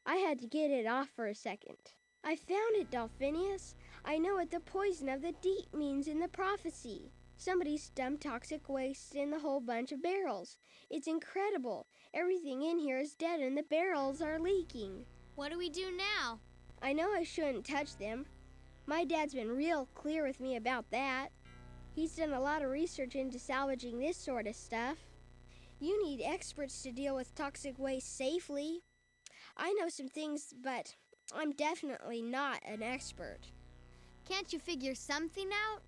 I had to get it off for a second. I found it, Delphinius. I know what the poison of the deep means in the prophecy. Somebody's dumped toxic waste in the whole bunch of barrels. It's incredible. Everything in here is dead and the barrels are leaking. What do we do now? I know I shouldn't touch them. My dad's been real clear with me about that. He's done a lot of research into salvaging this sort of stuff. You need experts to deal with toxic waste safely. I know some things, but I'm definitely not an expert. Can't you figure something out?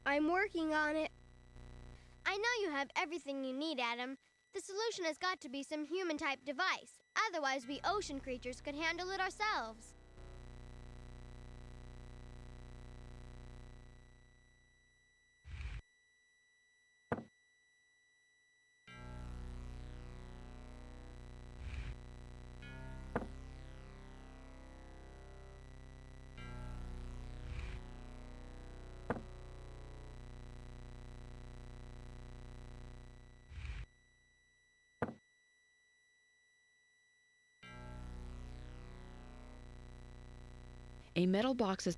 I'm working on it. I know you have everything you need, Adam. The solution has got to be some human-type device. Otherwise, we ocean creatures could handle it ourselves. A metal box is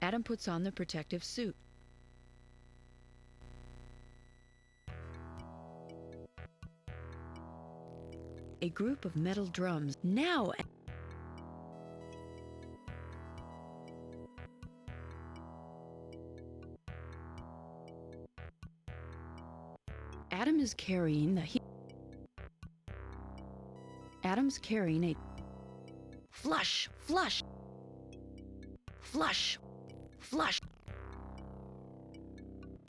Adam puts on the protective suit. A group of metal drums now. Adam's carrying a flush, flush, flush, flush.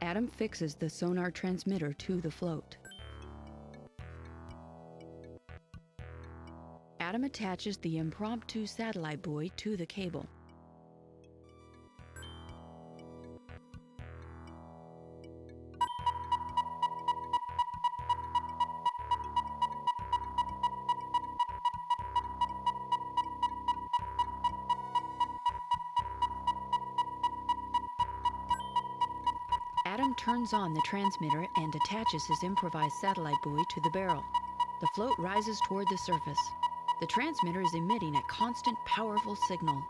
Adam fixes the sonar transmitter to the float. Adam attaches the impromptu satellite buoy to the cable. Adam turns on the transmitter and attaches his improvised satellite buoy to the barrel. The float rises toward the surface. The transmitter is emitting a constant, powerful signal.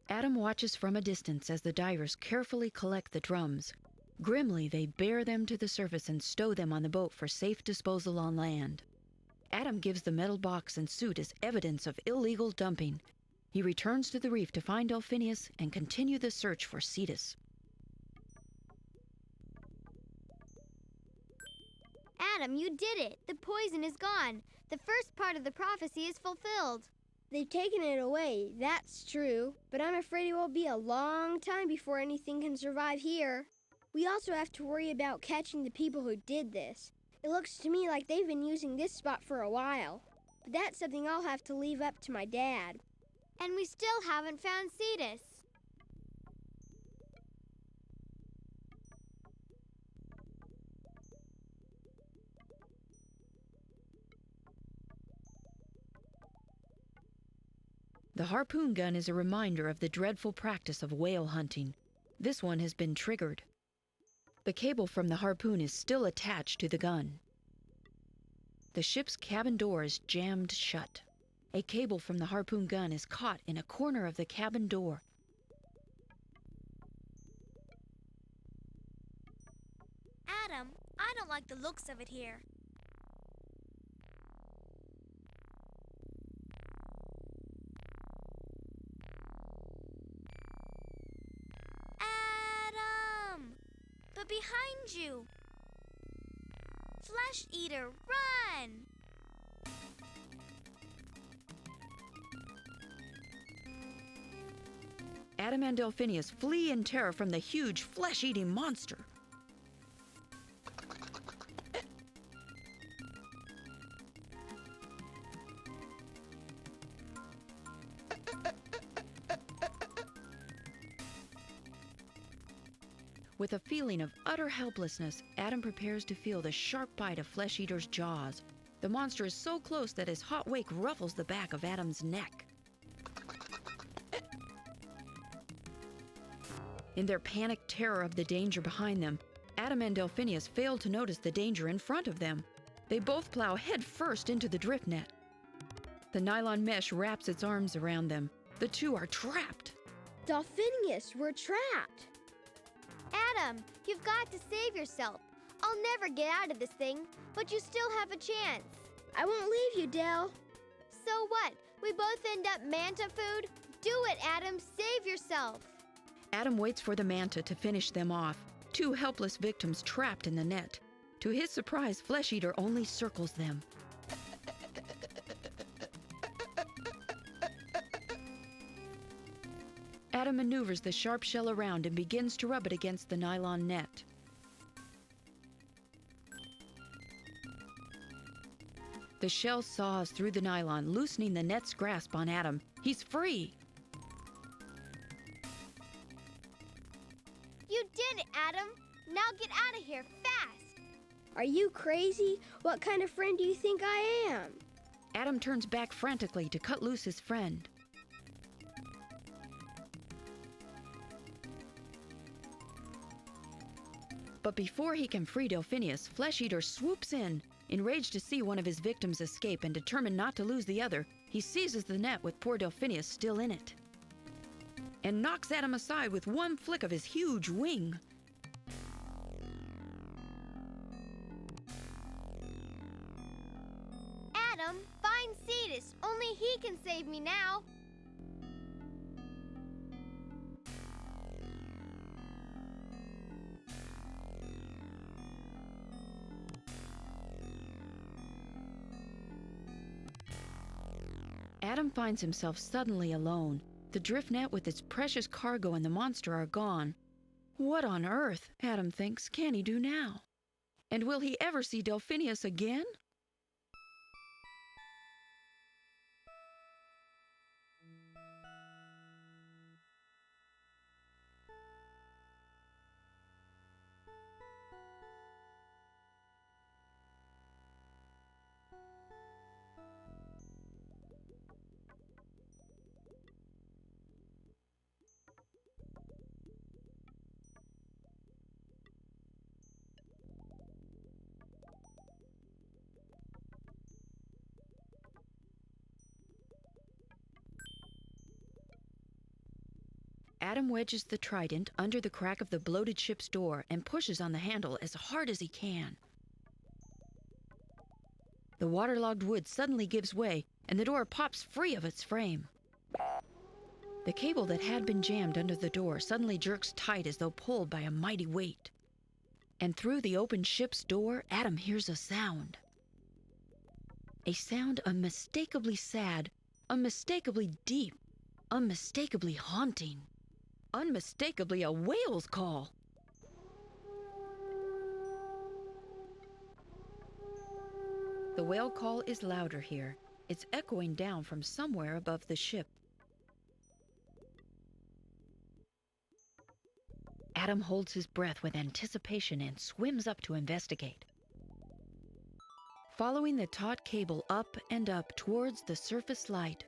Adam watches from a distance as the divers carefully collect the drums. Grimly, they bear them to the surface and stow them on the boat for safe disposal on land. Adam gives the metal box and suit as evidence of illegal dumping. He returns to the reef to find Delphinius and continue the search for Cetus. Adam, you did it! The poison is gone. The first part of the prophecy is fulfilled. They've taken it away, that's true, but I'm afraid it will be a long time before anything can survive here. We also have to worry about catching the people who did this. It looks to me like they've been using this spot for a while. But that's something I'll have to leave up to my dad. And we still haven't found Cetus. The harpoon gun is a reminder of the dreadful practice of whale hunting. This one has been triggered. The cable from the harpoon is still attached to the gun. The ship's cabin door is jammed shut. A cable from the harpoon gun is caught in a corner of the cabin door. Adam, I don't like the looks of it here. Adam! But behind you! Flesh Eater, run! Adam and Delphinius flee in terror from the huge flesh-eating monster. With a feeling of utter helplessness, Adam prepares to feel the sharp bite of Flesh Eater's jaws. The monster is so close that his hot wake ruffles the back of Adam's neck. In their panicked terror of the danger behind them, Adam and Delphinius fail to notice the danger in front of them. They both plow headfirst into the drift net. The nylon mesh wraps its arms around them. The two are trapped. Delphinius, we're trapped. Adam, you've got to save yourself. I'll never get out of this thing, but you still have a chance. I won't leave you, Del. So what? We both end up manta food? Do it, Adam. Save yourself. Adam waits for the manta to finish them off. Two helpless victims trapped in the net. To his surprise, Flesh Eater only circles them. Adam maneuvers the sharp shell around and begins to rub it against the nylon net. The shell saws through the nylon, loosening the net's grasp on Adam. He's free! You did it, Adam. Now get out of here, fast! Are you crazy? What kind of friend do you think I am? Adam turns back frantically to cut loose his friend. But before he can free Delphinius, Flesh Eater swoops in. Enraged to see one of his victims escape and determined not to lose the other, he seizes the net with poor Delphinius still in it and knocks Adam aside with one flick of his huge wing. Adam, find Cetus. Only he can save me now. Adam finds himself suddenly alone. The drift net with its precious cargo and the monster are gone. What on earth, Adam thinks, can he do now? And will he ever see Delphinius again? Adam wedges the trident under the crack of the bloated ship's door and pushes on the handle as hard as he can. The waterlogged wood suddenly gives way, and the door pops free of its frame. The cable that had been jammed under the door suddenly jerks tight as though pulled by a mighty weight. And through the open ship's door, Adam hears a sound. A sound unmistakably sad, unmistakably deep, unmistakably haunting. Unmistakably a whale's call. The whale call is louder here. It's echoing down from somewhere above the ship. Adam holds his breath with anticipation and swims up to investigate. Following the taut cable up and up towards the surface light.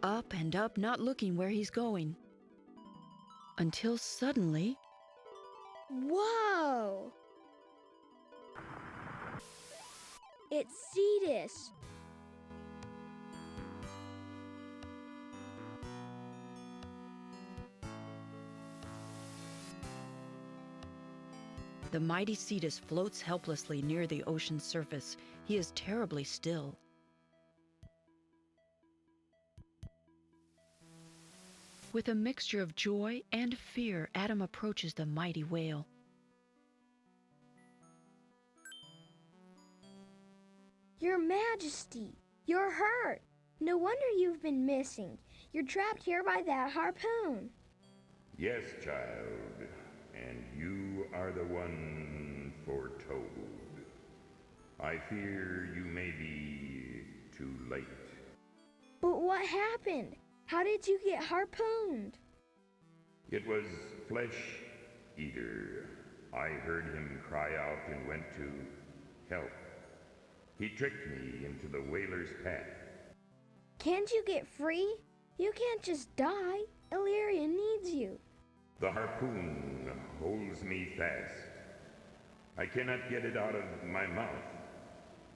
Up and up, not looking where he's going. Until suddenly... Whoa! It's Cetus. The mighty Cetus floats helplessly near the ocean's surface. He is terribly still. With a mixture of joy and fear, Adam approaches the mighty whale. Your Majesty, you're hurt. No wonder you've been missing. You're trapped here by that harpoon. Yes, child, and you are the one foretold. I fear you may be too late. But what happened? How did you get harpooned? It was Flesh Eater. I heard him cry out and went to help. He tricked me into the whaler's path. Can't you get free? You can't just die. Illyria needs you. The harpoon holds me fast. I cannot get it out of my mouth.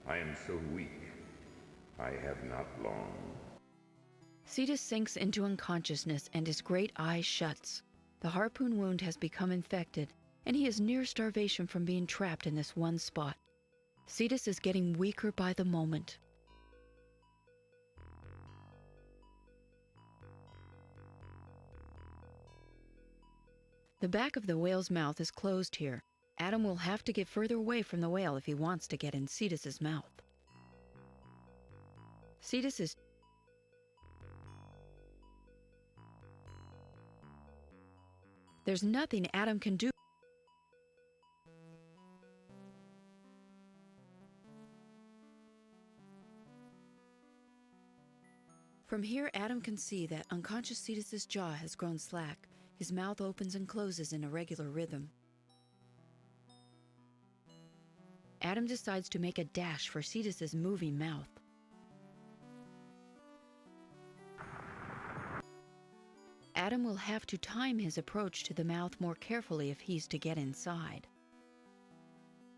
I am so weak. I have not long. Cetus sinks into unconsciousness and his great eye shuts. The harpoon wound has become infected, and he is near starvation from being trapped in this one spot. Cetus is getting weaker by the moment. The back of the whale's mouth is closed here. Adam will have to get further away from the whale if he wants to get in Cetus's mouth. Cetus is There's nothing Adam can do. From here, Adam can see that unconscious Cetus's jaw has grown slack. His mouth opens and closes in a regular rhythm. Adam decides to make a dash for Cetus's moving mouth. Adam will have to time his approach to the mouth more carefully if he's to get inside.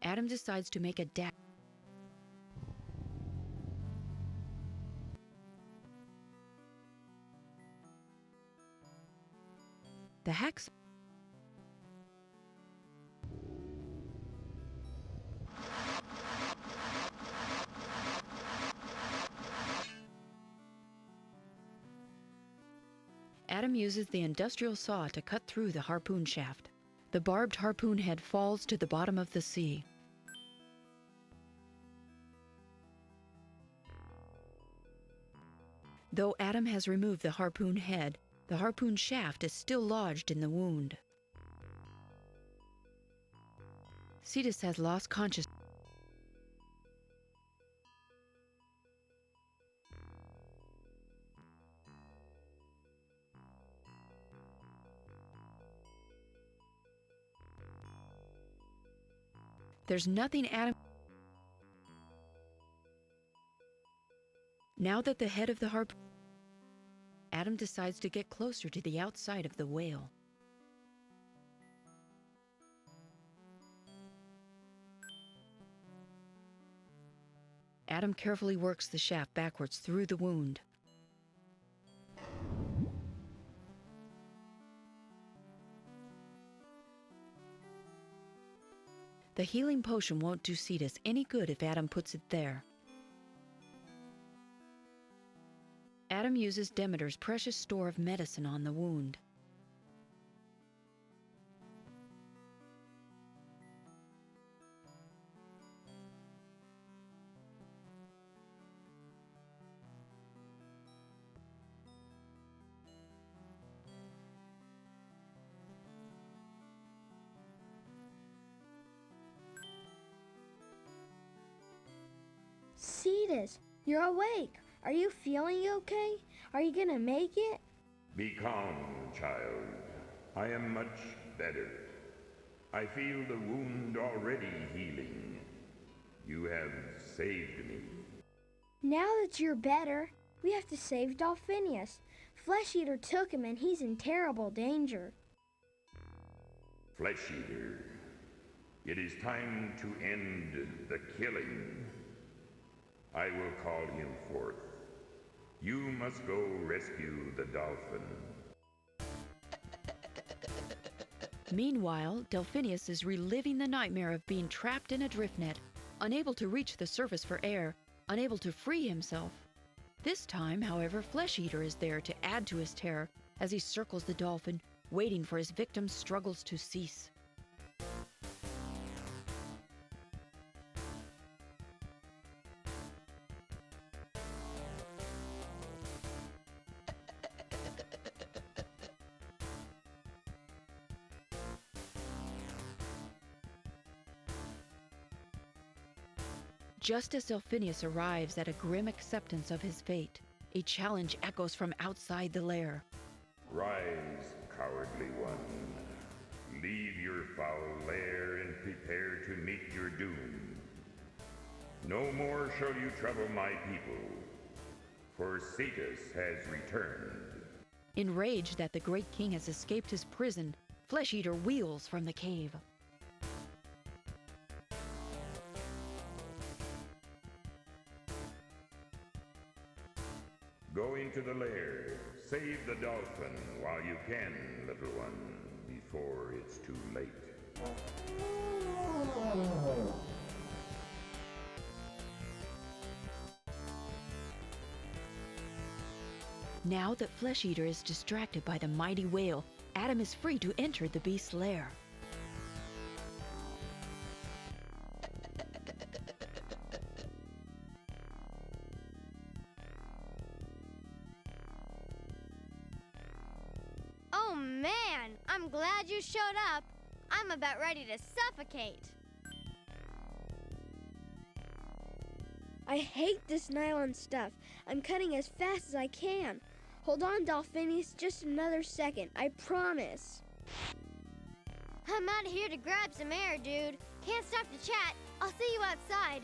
Adam decides to make a dash. The hex. Adam uses the industrial saw to cut through the harpoon shaft. The barbed harpoon head falls to the bottom of the sea. Though Adam has removed the harpoon head, the harpoon shaft is still lodged in the wound. Cetus has lost consciousness. There's nothing Adam... Now that the head of the harpoon... Adam decides to get closer to the outside of the whale. Adam carefully works the shaft backwards through the wound. The healing potion won't do Cetus any good if Adam puts it there. Adam uses Demeter's precious store of medicine on the wound. Cetus, you're awake. Are you feeling okay? Are you gonna make it? Be calm, child. I am much better. I feel the wound already healing. You have saved me. Now that you're better, we have to save Dolphinius. Flesh Eater took him and he's in terrible danger. Flesh Eater, it is time to end the killing. I will call him forth. You must go rescue the dolphin. Meanwhile, Delphinius is reliving the nightmare of being trapped in a drift net, unable to reach the surface for air, unable to free himself. This time, however, Flesh Eater is there to add to his terror as he circles the dolphin, waiting for his victim's struggles to cease. Just as Delphinius arrives at a grim acceptance of his fate, a challenge echoes from outside the lair. Rise, cowardly one. Leave your foul lair and prepare to meet your doom. No more shall you trouble my people, for Cetus has returned. Enraged that the great king has escaped his prison, Flesh Eater wheels from the cave. Go into the lair. Save the dolphin while you can, little one, before it's too late. Now that Flesh Eater is distracted by the mighty whale, Adam is free to enter the beast's lair. Oh man, I'm glad you showed up. I'm about ready to suffocate. I hate this nylon stuff. I'm cutting as fast as I can. Hold on, Delphinius, just another second, I promise. I'm out of here to grab some air, dude. Can't stop to chat. I'll see you outside.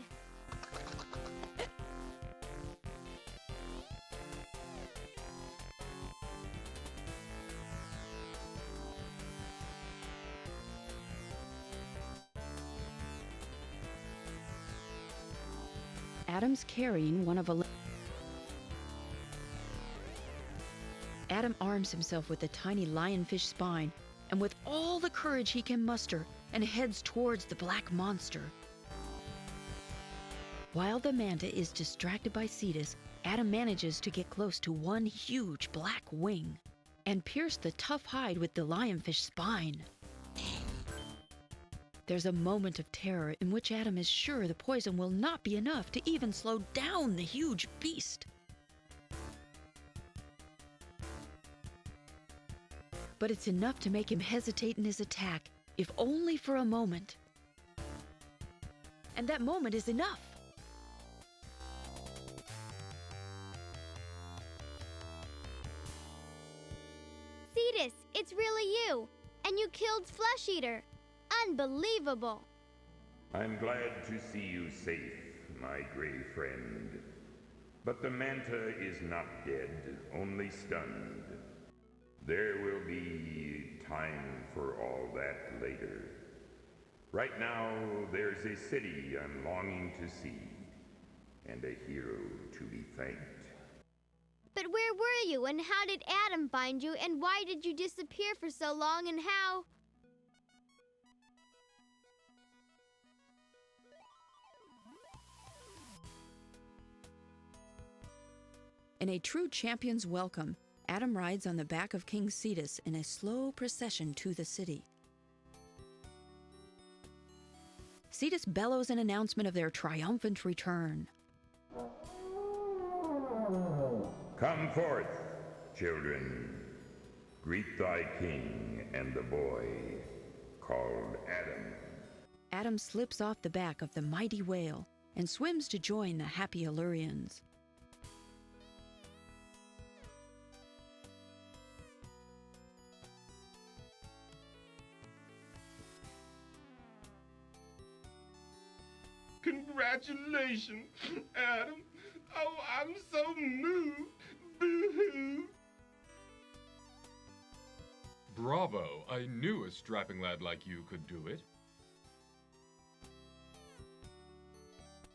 Adam's carrying one of a... Adam arms himself with a tiny lionfish spine and with all the courage he can muster and heads towards the black monster. While the manta is distracted by Cetus, Adam manages to get close to one huge black wing and pierce the tough hide with the lionfish spine. There's a moment of terror in which Adam is sure the poison will not be enough to even slow down the huge beast. But it's enough to make him hesitate in his attack, if only for a moment. And that moment is enough. Cetus, it's really you. And you killed Flesh Eater. Unbelievable. I'm glad to see you safe, my gray friend. But the manta is not dead, only stunned. There will be time for all that later. Right now, there's a city I'm longing to see, and a hero to be thanked. But where were you, and how did Adam find you, and why did you disappear for so long, and how... In a true champion's welcome, Adam rides on the back of King Cetus in a slow procession to the city. Cetus bellows an announcement of their triumphant return. Come forth, children. Greet thy king and the boy called Adam. Adam slips off the back of the mighty whale and swims to join the happy Illyrians. Congratulations, Adam. Oh, I'm so moved. Boo-hoo. Bravo! I knew a strapping lad like you could do it.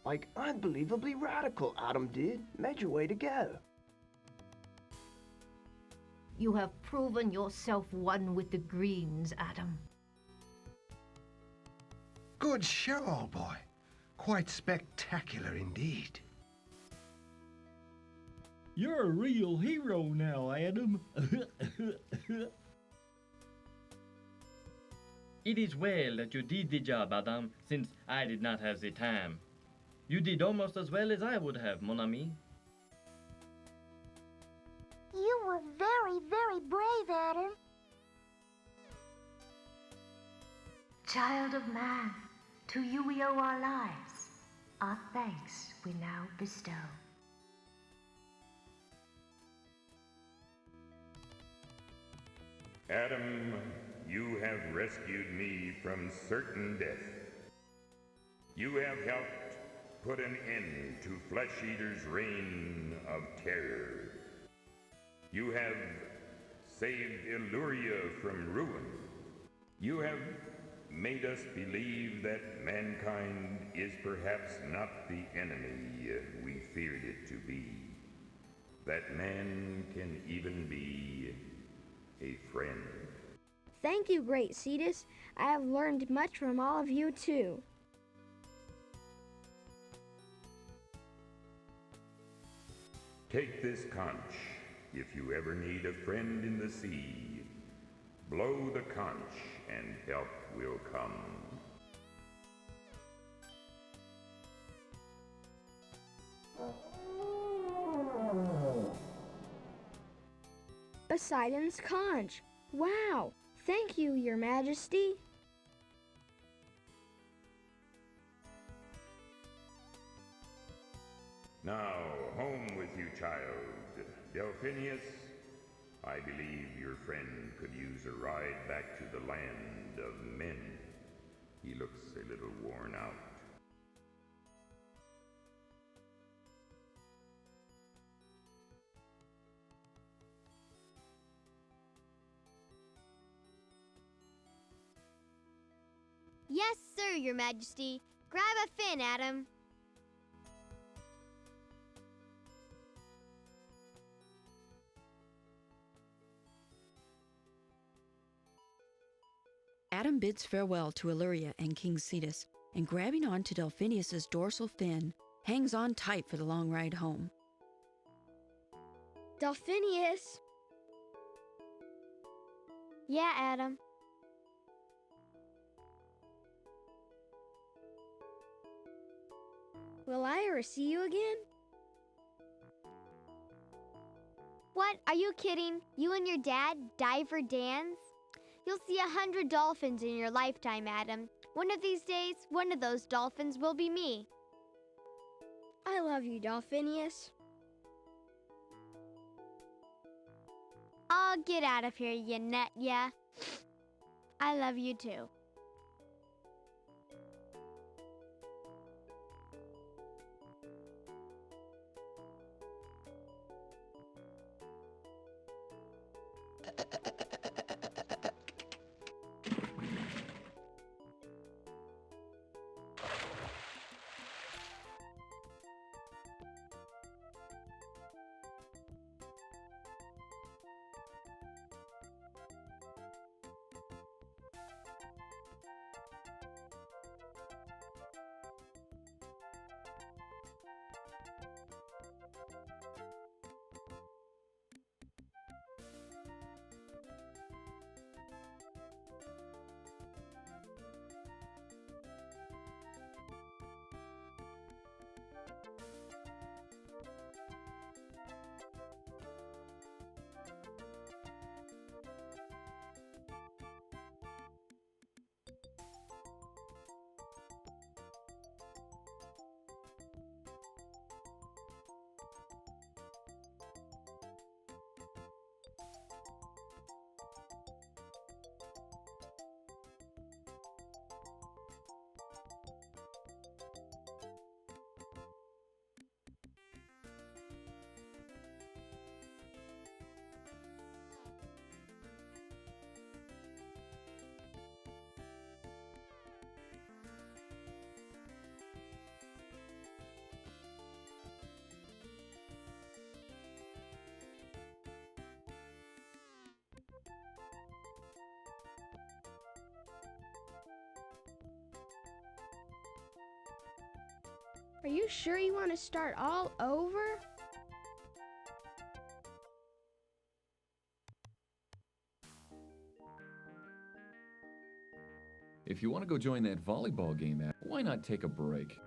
Like, unbelievably radical, Adam did. Major way to go. You have proven yourself one with the greens, Adam. Good show, old boy. Quite spectacular indeed. You're a real hero now, Adam. It is well that you did the job, Adam, since I did not have the time. You did almost as well as I would have, mon ami. You were very, very brave, Adam. Child of man, to you we owe our lives. Our thanks we now bestow. Adam, you have rescued me from certain death. You have helped put an end to Flesh Eater's reign of terror. You have saved Illyria from ruin. You have made us believe that mankind is perhaps not the enemy we feared it to be. That man can even be a friend. Thank you, great Cetus. I have learned much from all of you, too. Take this conch if you ever need a friend in the sea. Blow the conch and help will come. Poseidon's conch. Wow! Thank you, Your Majesty. Now, home with you, child. Delphinius, I believe your friend could use a ride back to the land of men. He looks a little worn out. Yes, sir, Your Majesty. Grab a fin, Adam. Adam bids farewell to Illyria and King Cetus, and grabbing on to Delphinius's dorsal fin, hangs on tight for the long ride home. Delphinius! Yeah, Adam. Will I ever see you again? What? Are you kidding? You and your dad diver dance? You'll see 100 dolphins in your lifetime, Adam. One of these days, one of those dolphins will be me. I love you, Delphinius. Oh, get out of here, you nut, yeah. I love you too. Are you sure you want to start all over? If you want to go join that volleyball game, why not take a break?